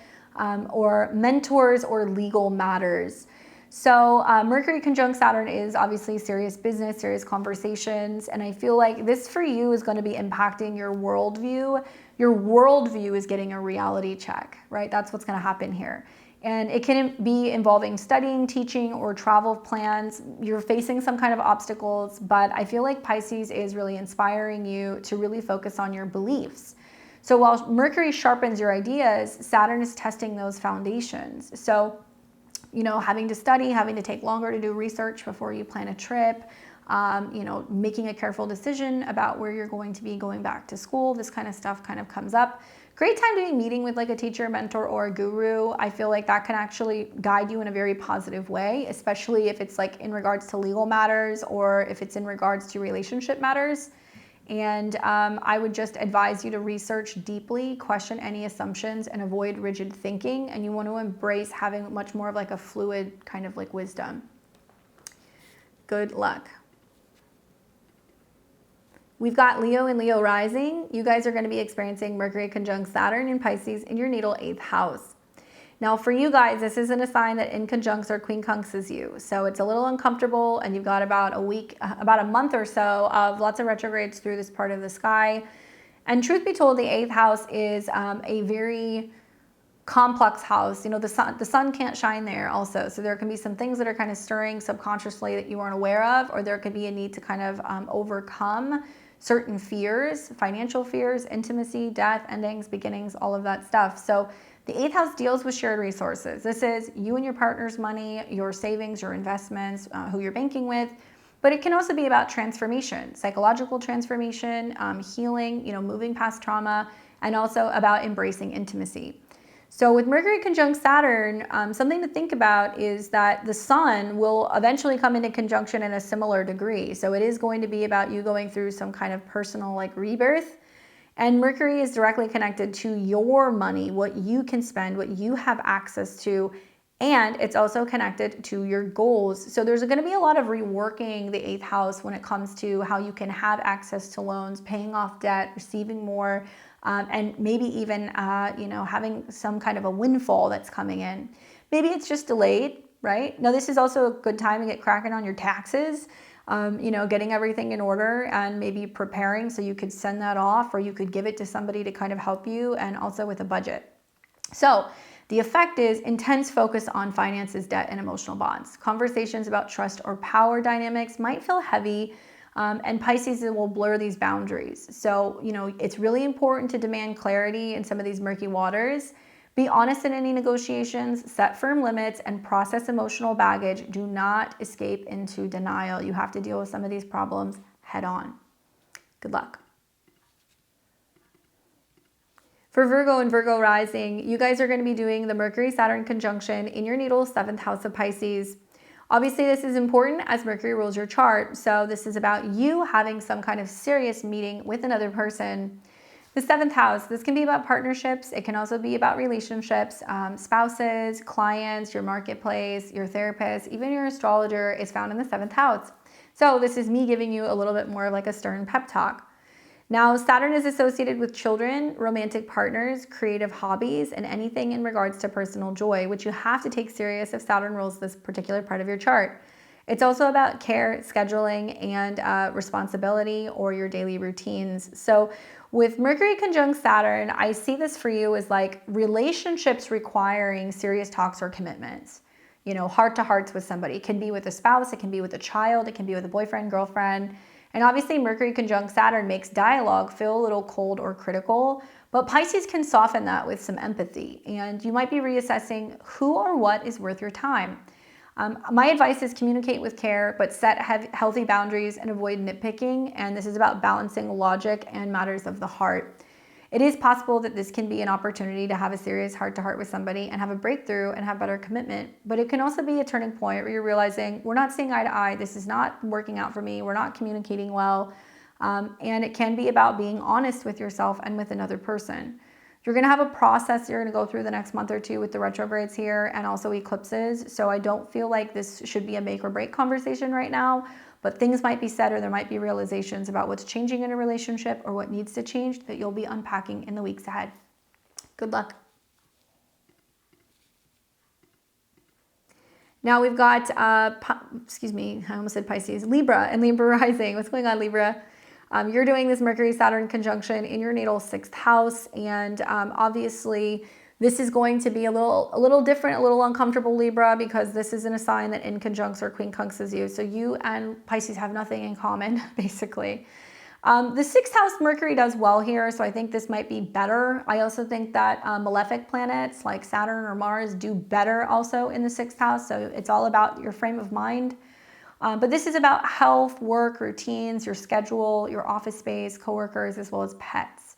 or mentors or legal matters. So Mercury conjunct Saturn is obviously serious business, serious conversations. And I feel like this for you is going to be impacting your worldview. Your worldview is getting a reality check, right? That's what's going to happen here. And it can be involving studying, teaching, or travel plans. You're facing some kind of obstacles, but I feel like Pisces is really inspiring you to really focus on your beliefs. So while Mercury sharpens your ideas, Saturn is testing those foundations. So, having to study, having to take longer to do research before you plan a trip, making a careful decision about where you're going to be going back to school, this kind of stuff kind of comes up. Great time to be meeting with like a teacher, mentor, or a guru. I feel like that can actually guide you in a very positive way, especially if it's like in regards to legal matters, or if it's in regards to relationship matters. And I would just advise you to research deeply, question any assumptions, and avoid rigid thinking. And you want to embrace having much more of like a fluid kind of like wisdom. Good luck. We've got Leo and Leo rising. You guys are going to be experiencing Mercury conjunct Saturn in Pisces in your natal 8th house. Now for you guys, this isn't a sign that in conjuncts or quincunxes you. So it's a little uncomfortable, and you've got about a month or so of lots of retrogrades through this part of the sky. And truth be told, the 8th house is a very complex house. You know, the sun can't shine there also. So there can be some things that are kind of stirring subconsciously that you weren't aware of, or there could be a need to kind of overcome certain fears, financial fears, intimacy, death, endings, beginnings, all of that stuff. So the 8th house deals with shared resources. This is you and your partner's money, your savings, your investments, who you're banking with. But it can also be about transformation, psychological transformation, healing, you know, moving past trauma, and also about embracing intimacy. So with Mercury conjunct Saturn, something to think about is that the sun will eventually come into conjunction in a similar degree. So it is going to be about you going through some kind of personal like rebirth. And Mercury is directly connected to your money, what you can spend, what you have access to. And it's also connected to your goals. So there's going to be a lot of reworking the 8th house when it comes to how you can have access to loans, paying off debt, receiving more, and maybe even, you know, having some kind of a windfall that's coming in. Maybe it's just delayed, right? Now, this is also a good time to get cracking on your taxes, you know, getting everything in order and maybe preparing so you could send that off, or you could give it to somebody to kind of help you, and also with a budget. So the effect is intense focus on finances, debt, and emotional bonds. Conversations about trust or power dynamics might feel heavy, and Pisces will blur these boundaries. So, you know, it's really important to demand clarity in some of these murky waters. Be honest in any negotiations, set firm limits, and process emotional baggage. Do not escape into denial. You have to deal with some of these problems head on. Good luck. For Virgo and Virgo rising, you guys are going to be doing the Mercury-Saturn conjunction in your natal 7th house of Pisces. Obviously, this is important as Mercury rules your chart. So this is about you having some kind of serious meeting with another person. The 7th house, this can be about partnerships. It can also be about relationships, spouses, clients, your marketplace, your therapist, even your astrologer is found in the 7th house. So this is me giving you a little bit more of like a stern pep talk. Now, Saturn is associated with children, romantic partners, creative hobbies, and anything in regards to personal joy, which you have to take serious if Saturn rules this particular part of your chart. It's also about care, scheduling, and responsibility, or your daily routines. So with Mercury conjunct Saturn, I see this for you as like relationships requiring serious talks or commitments. You know, heart to hearts with somebody. It can be with a spouse, it can be with a child, it can be with a boyfriend, girlfriend. And obviously Mercury conjunct Saturn makes dialogue feel a little cold or critical, but Pisces can soften that with some empathy. And you might be reassessing who or what is worth your time. My advice is communicate with care, but set healthy boundaries and avoid nitpicking. And this is about balancing logic and matters of the heart. It is possible that this can be an opportunity to have a serious heart-to-heart with somebody and have a breakthrough and have better commitment. But it can also be a turning point where you're realizing we're not seeing eye to eye. This is not working out for me. We're not communicating well. And it can be about being honest with yourself and with another person. You're going to have a process you're going to go through the next month or two with the retrogrades here and also eclipses. So I don't feel like this should be a make or break conversation right now. But things might be said, or there might be realizations about what's changing in a relationship or what needs to change that you'll be unpacking in the weeks ahead. Good luck. Now we've got, excuse me, I almost said Pisces, Libra and Libra rising. What's going on, Libra? You're doing this Mercury-Saturn conjunction in your natal 6th house. And obviously, this is going to be a little different, a little uncomfortable, Libra, because this isn't a sign that in conjuncts or quincunxes you. So you and Pisces have nothing in common, basically. The 6th house Mercury does well here, so I think this might be better. I also think that malefic planets like Saturn or Mars do better also in the 6th house. So it's all about your frame of mind. But this is about health, work, routines, your schedule, your office space, coworkers, as well as pets.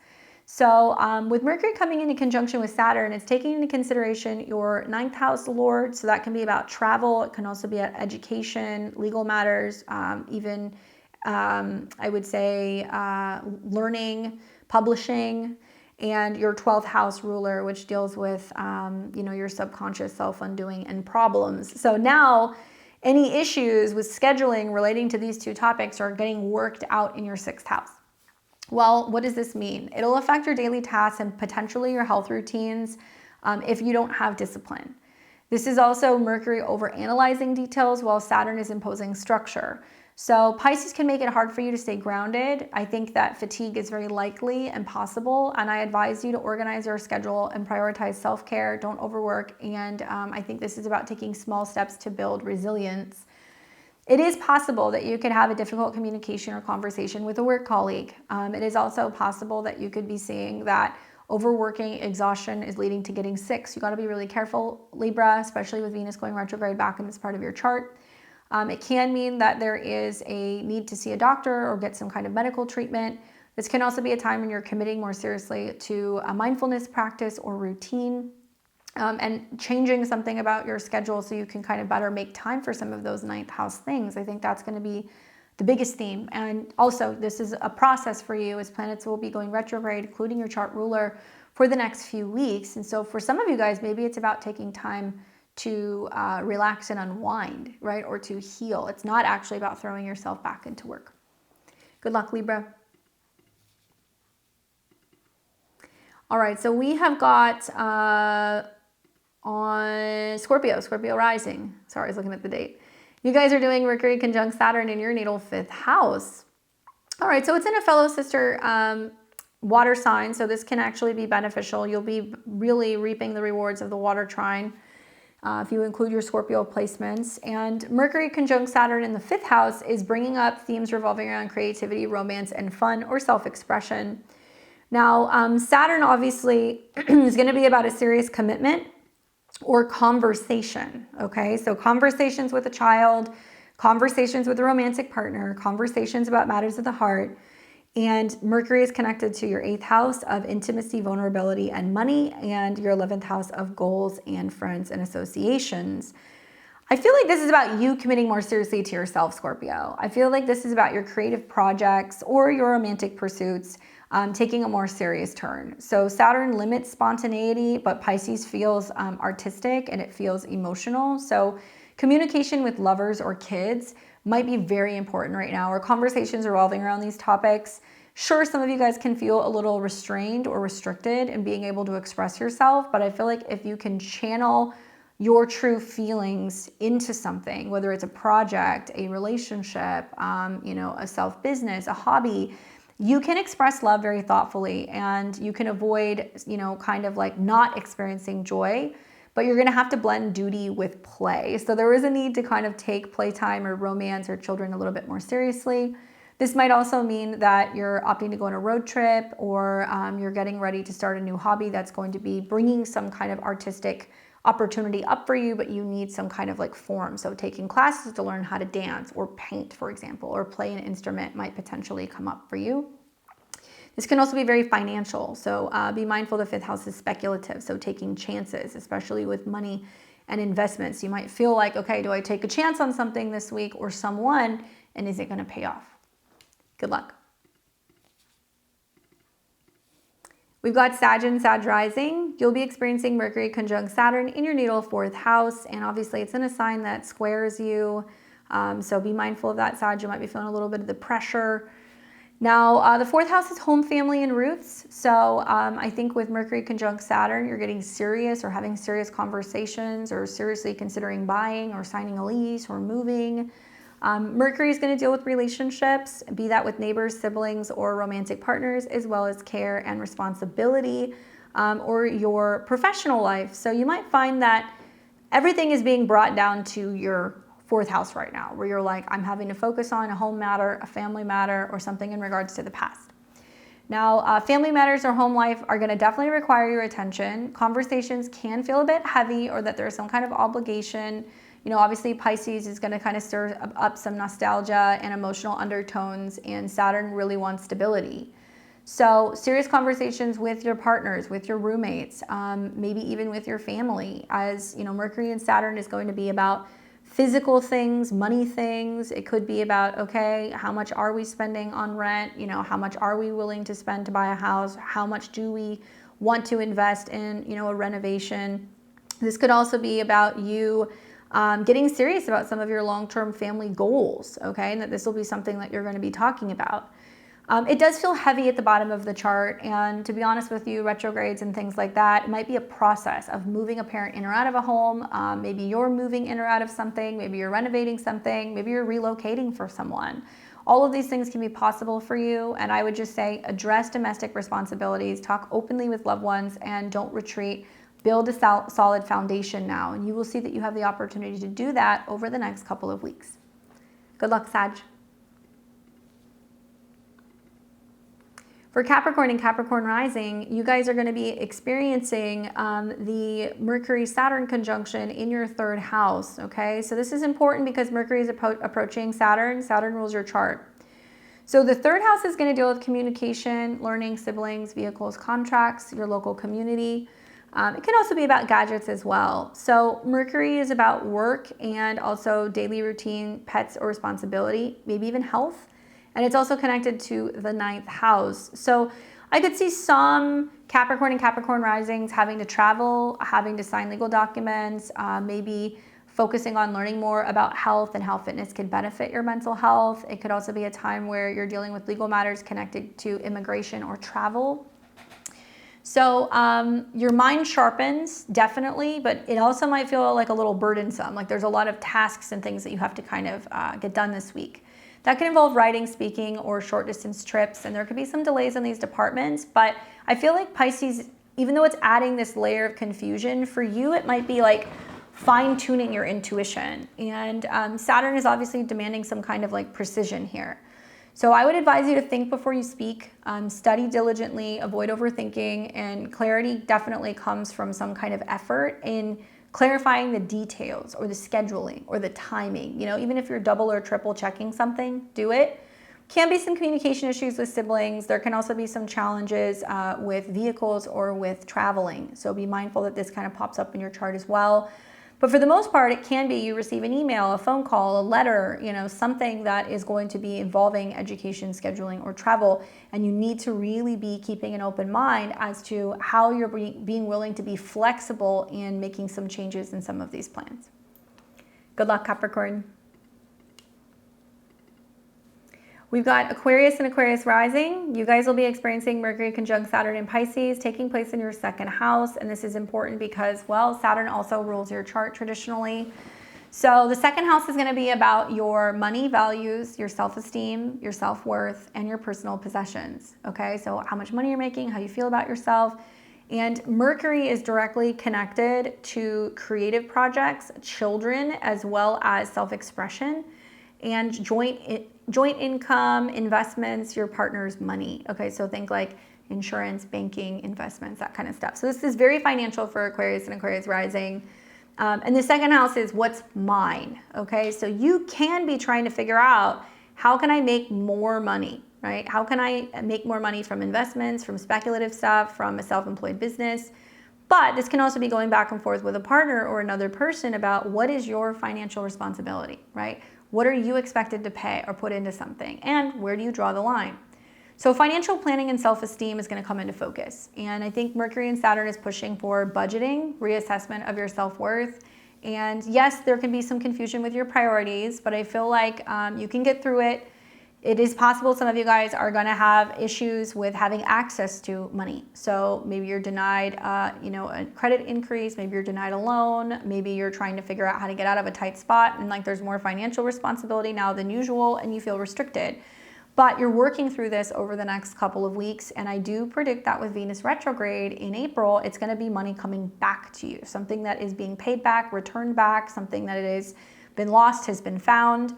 So with Mercury coming into conjunction with Saturn, it's taking into consideration your 9th house lord. So that can be about travel. It can also be about education, legal matters, even I would say learning, publishing, and your 12th house ruler, which deals with you know, your subconscious self-undoing and problems. So now any issues with scheduling relating to these two topics are getting worked out in your 6th house. Well, what does this mean? It'll affect your daily tasks and potentially your health routines if you don't have discipline. This is also Mercury overanalyzing details while Saturn is imposing structure. So Pisces can make it hard for you to stay grounded. I think that fatigue is very likely and possible, and I advise you to organize your schedule and prioritize self-care. Don't overwork, and I think this is about taking small steps to build resilience. It is possible that you could have a difficult communication or conversation with a work colleague. It is also possible that you could be seeing that overworking, exhaustion is leading to getting sick. So you got to be really careful, Libra, especially with Venus going retrograde back in this part of your chart. It can mean that there is a need to see a doctor or get some kind of medical treatment. This can also be a time when you're committing more seriously to a mindfulness practice or routine, and changing something about your schedule so you can kind of better make time for some of those ninth house things. I think that's going to be the biggest theme. And also, this is a process for you as planets will be going retrograde, including your chart ruler, for the next few weeks. And so for some of you guys, maybe it's about taking time to relax and unwind, right? Or to heal. It's not actually about throwing yourself back into work. Good luck, Libra. All right, so we have got on Scorpio rising. Sorry, I was looking at the date. You guys are doing Mercury conjunct Saturn in your natal 5th house. All right, so it's in a fellow sister water sign, so this can actually be beneficial. You'll be really reaping the rewards of the water trine if you include your Scorpio placements. And Mercury conjunct Saturn in the 5th house is bringing up themes revolving around creativity, romance, and fun or self-expression. Now, Saturn obviously is going to be about a serious commitment or conversation, okay? So conversations with a child, conversations with a romantic partner, conversations about matters of the heart. And Mercury is connected to your 8th house of intimacy, vulnerability, and money, and your 11th house of goals and friends and associations. I feel like this is about you committing more seriously to yourself, Scorpio. I feel like this is about your creative projects or your romantic pursuits taking a more serious turn. So Saturn limits spontaneity, but Pisces feels artistic and it feels emotional. So communication with lovers or kids might be very important right now, or conversations revolving around these topics. Sure, some of you guys can feel a little restrained or restricted in being able to express yourself, but I feel like if you can channel your true feelings into something, whether it's a project, a relationship, a self-business, a hobby, you can express love very thoughtfully, and you can avoid, kind of like not experiencing joy, but you're going to have to blend duty with play. So there is a need to kind of take playtime or romance or children a little bit more seriously. This might also mean that you're opting to go on a road trip, or you're getting ready to start a new hobby that's going to be bringing some kind of artistic opportunity up for you, but you need some kind of like form. So taking classes to learn how to dance or paint, for example, or play an instrument might potentially come up for you. This can also be very financial. So be mindful the 5th house is speculative. So taking chances, especially with money and investments. You might feel like, okay, do I take a chance on something this week or someone, and is it going to pay off? Good luck. We've got Sag and Sag rising. You'll be experiencing Mercury conjunct Saturn in your natal 4th house. And obviously it's in a sign that squares you. So be mindful of that, Sag. You might be feeling a little bit of the pressure. Now, the 4th house is home, family, and roots. So I think with Mercury conjunct Saturn, you're getting serious or having serious conversations, or seriously considering buying or signing a lease or moving. Mercury is going to deal with relationships, be that with neighbors, siblings, or romantic partners, as well as care and responsibility, or your professional life. So you might find that everything is being brought down to your 4th house right now, where you're like, I'm having to focus on a home matter, a family matter, or something in regards to the past. Now, family matters or home life are going to definitely require your attention. Conversations can feel a bit heavy, or that there's some kind of obligation. Obviously Pisces is going to kind of stir up some nostalgia and emotional undertones, and Saturn really wants stability. So serious conversations with your partners, with your roommates, maybe even with your family, as Mercury and Saturn is going to be about physical things, money things. It could be about, okay, how much are we spending on rent? How much are we willing to spend to buy a house? How much do we want to invest in, a renovation? This could also be about you getting serious about some of your long-term family goals, okay? And that this will be something that you're going to be talking about. It does feel heavy at the bottom of the chart, and to be honest with you, retrogrades and things like that, it might be a process of moving a parent in or out of a home. Maybe you're moving in or out of something, maybe you're renovating something, maybe you're relocating for someone. All of these things can be possible for you, and I would just say address domestic responsibilities, talk openly with loved ones, and don't retreat. Build a solid foundation now, and you will see that you have the opportunity to do that over the next couple of weeks. Good luck, Sag. For Capricorn and Capricorn rising, you guys are going to be experiencing the Mercury-Saturn conjunction in your third house, okay? So this is important because Mercury is approaching Saturn. Saturn rules your chart. So the third house is going to deal with communication, learning, siblings, vehicles, contracts, your local community. It can also be about gadgets as well. So Mercury is about work and also daily routine, pets or responsibility, maybe even health. And it's also connected to the 9th house. So I could see some Capricorn and Capricorn risings having to travel, having to sign legal documents, maybe focusing on learning more about health and how fitness can benefit your mental health. It could also be a time where you're dealing with legal matters connected to immigration or travel. So your mind sharpens, definitely, but it also might feel like a little burdensome. Like there's a lot of tasks and things that you have to kind of get done this week. That can involve writing, speaking, or short distance trips, and there could be some delays in these departments, but I feel like Pisces, even though it's adding this layer of confusion, for you it might be like fine-tuning your intuition, and Saturn is obviously demanding some kind of like precision here. So I would advise you to think before you speak, study diligently, avoid overthinking, and clarity definitely comes from some kind of effort in clarifying the details or the scheduling or the timing. You know, even if you're double or triple checking something, do it. Can be some communication issues with siblings. There can also be some challenges with vehicles or with traveling. So be mindful that this kind of pops up in your chart as well. But for the most part, it can be you receive an email, a phone call, a letter, you know, something that is going to be involving education, scheduling, or travel. And you need to really be keeping an open mind as to how you're being willing to be flexible in making some changes in some of these plans. Good luck, Capricorn. We've got Aquarius and Aquarius rising. You guys will be experiencing Mercury conjunct Saturn in Pisces taking place in your second house. And this is important because, well, Saturn also rules your chart traditionally. So the second house is going to be about your money values, your self-esteem, your self-worth, and your personal possessions. Okay, so how much money you're making, how you feel about yourself. And Mercury is directly connected to creative projects, children, as well as self-expression and joint income, investments, your partner's money. Okay, so think like insurance, banking, investments, that kind of stuff. So this is very financial for Aquarius and Aquarius rising. And the second house is what's mine. Okay, so you can be trying to figure out how can I make more money, right? How can I make more money from investments, from speculative stuff, from a self-employed business? But this can also be going back and forth with a partner or another person about what is your financial responsibility, right? What are you expected to pay or put into something? And where do you draw the line? So financial planning and self-esteem is going to come into focus. And I think Mercury and Saturn is pushing for budgeting, reassessment of your self-worth. And yes, there can be some confusion with your priorities, but I feel like you can get through it. It is possible some of you guys are going to have issues with having access to money. So maybe you're denied, a credit increase. Maybe you're denied a loan. Maybe you're trying to figure out how to get out of a tight spot and like there's more financial responsibility now than usual and you feel restricted. But you're working through this over the next couple of weeks. And I do predict that with Venus retrograde in April, it's going to be money coming back to you. Something that is being paid back, returned back, something that has been lost has been found.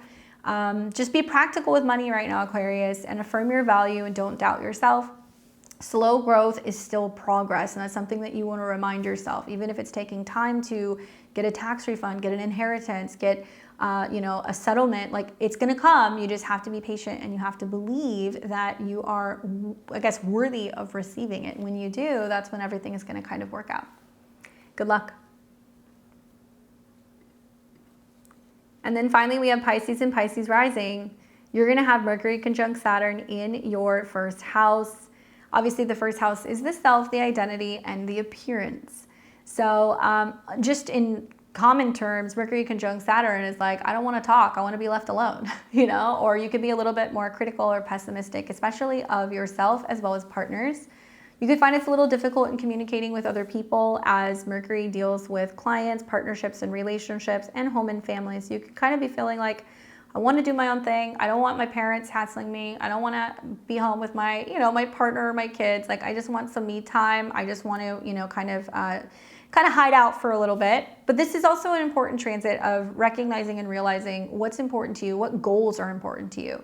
Just be practical with money right now, Aquarius, and affirm your value and don't doubt yourself. Slow growth is still progress, and that's something that you want to remind yourself, even if it's taking time to get a tax refund, get an inheritance, get a settlement. Like, it's going to come. You just have to be patient, and you have to believe that you are, I guess, worthy of receiving it. When you do, that's when everything is going to kind of work out. Good luck. And then finally, we have Pisces and Pisces rising. You're going to have Mercury conjunct Saturn in your first house. Obviously, the first house is the self, the identity, and the appearance. So just in common terms, Mercury conjunct Saturn is like, I don't want to talk, I want to be left alone, you know, or you could be a little bit more critical or pessimistic, especially of yourself as well as partners. You could find it's a little difficult in communicating with other people as Mercury deals with clients, partnerships and relationships, and home and family. So you could kind of be feeling like, I want to do my own thing. I don't want my parents hassling me. I don't want to be home with my, you know, my partner or my kids. Like, I just want some me time. I just want to, you know, kind of hide out for a little bit. But this is also an important transit of recognizing and realizing what's important to you, what goals are important to you.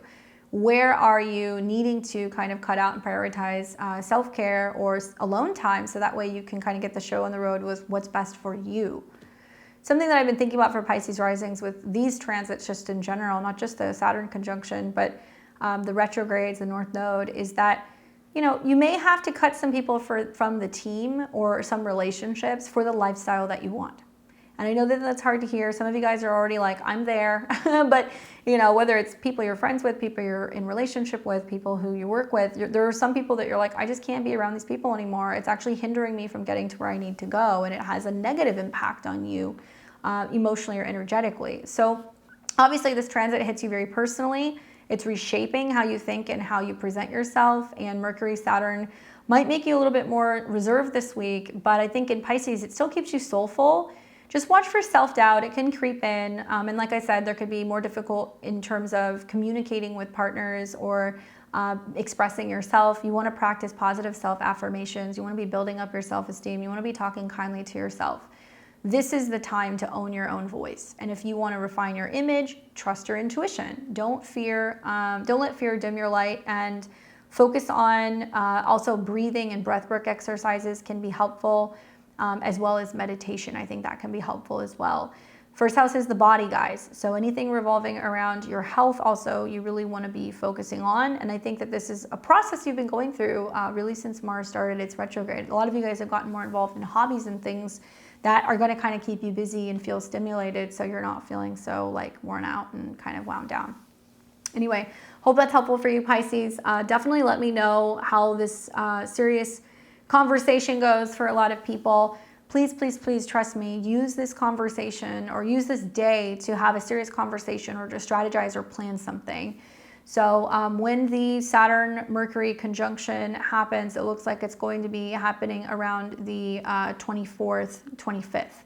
Where are you needing to kind of cut out and prioritize self-care or alone time, so that way you can kind of get the show on the road with what's best for you. Something that I've been thinking about for Pisces risings with these transits just in general, not just the Saturn conjunction, but the retrogrades, the North Node, is that, you know, you may have to cut some people from the team or some relationships for the lifestyle that you want. And I know that that's hard to hear. Some of you guys are already like, I'm there. But, you know, whether it's people you're friends with, people you're in relationship with, people who you work with, there are some people that you're like, I just can't be around these people anymore. It's actually hindering me from getting to where I need to go. And it has a negative impact on you emotionally or energetically. So obviously this transit hits you very personally. It's reshaping how you think and how you present yourself. And Mercury, Saturn might make you a little bit more reserved this week. But I think in Pisces, it still keeps you soulful. Just watch for self-doubt. It can creep in. And like I said, there could be more difficult in terms of communicating with partners or expressing yourself. You want to practice positive self-affirmations. You want to be building up your self-esteem. You want to be talking kindly to yourself. This is the time to own your own voice. And if you want to refine your image, trust your intuition. Don't let fear dim your light, and focus on also breathing and breathwork exercises can be helpful. As well as meditation. I think that can be helpful as well. First house is the body, guys. So anything revolving around your health also, you really want to be focusing on. And I think that this is a process you've been going through really since Mars started its retrograde. A lot of you guys have gotten more involved in hobbies and things that are going to kind of keep you busy and feel stimulated, so you're not feeling so like worn out and kind of wound down. Anyway, hope that's helpful for you, Pisces. Definitely let me know how this serious conversation goes for a lot of people. Please, please, please trust me. Use this conversation or use this day to have a serious conversation or to strategize or plan something. So when the Saturn-Mercury conjunction happens, it looks like it's going to be happening around the 24th, 25th.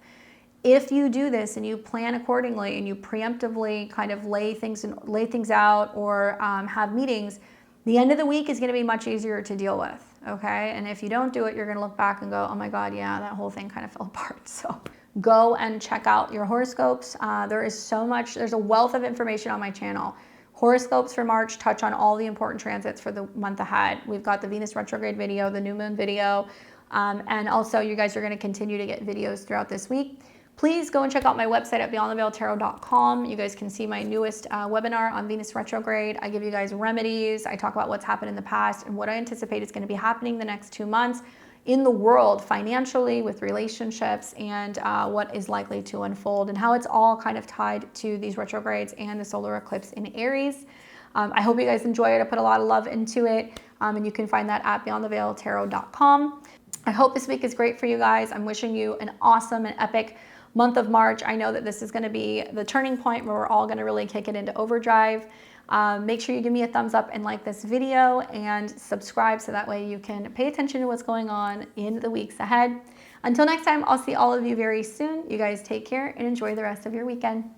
If you do this and you plan accordingly and you preemptively kind of lay things out or have meetings, the end of the week is going to be much easier to deal with. Okay, and if you don't do it, you're going to look back and go, oh my God, yeah, that whole thing kind of fell apart. So go and check out your horoscopes. There's a wealth of information on my channel. Horoscopes for March touch on all the important transits for the month ahead. We've got the Venus retrograde video, the new moon video, and also you guys are going to continue to get videos throughout this week. Please go and check out my website at beyondtheveiltarot.com. You guys can see my newest webinar on Venus retrograde. I give you guys remedies. I talk about what's happened in the past and what I anticipate is going to be happening the next 2 months in the world financially, with relationships, and what is likely to unfold and how it's all kind of tied to these retrogrades and the solar eclipse in Aries. I hope you guys enjoy it. I put a lot of love into it, and you can find that at beyondtheveiltarot.com. I hope this week is great for you guys. I'm wishing you an awesome and epic month of March. I know that this is going to be the turning point where we're all going to really kick it into overdrive. Make sure you give me a thumbs up and like this video and subscribe, so that way you can pay attention to what's going on in the weeks ahead. Until next time, I'll see all of you very soon. You guys take care and enjoy the rest of your weekend.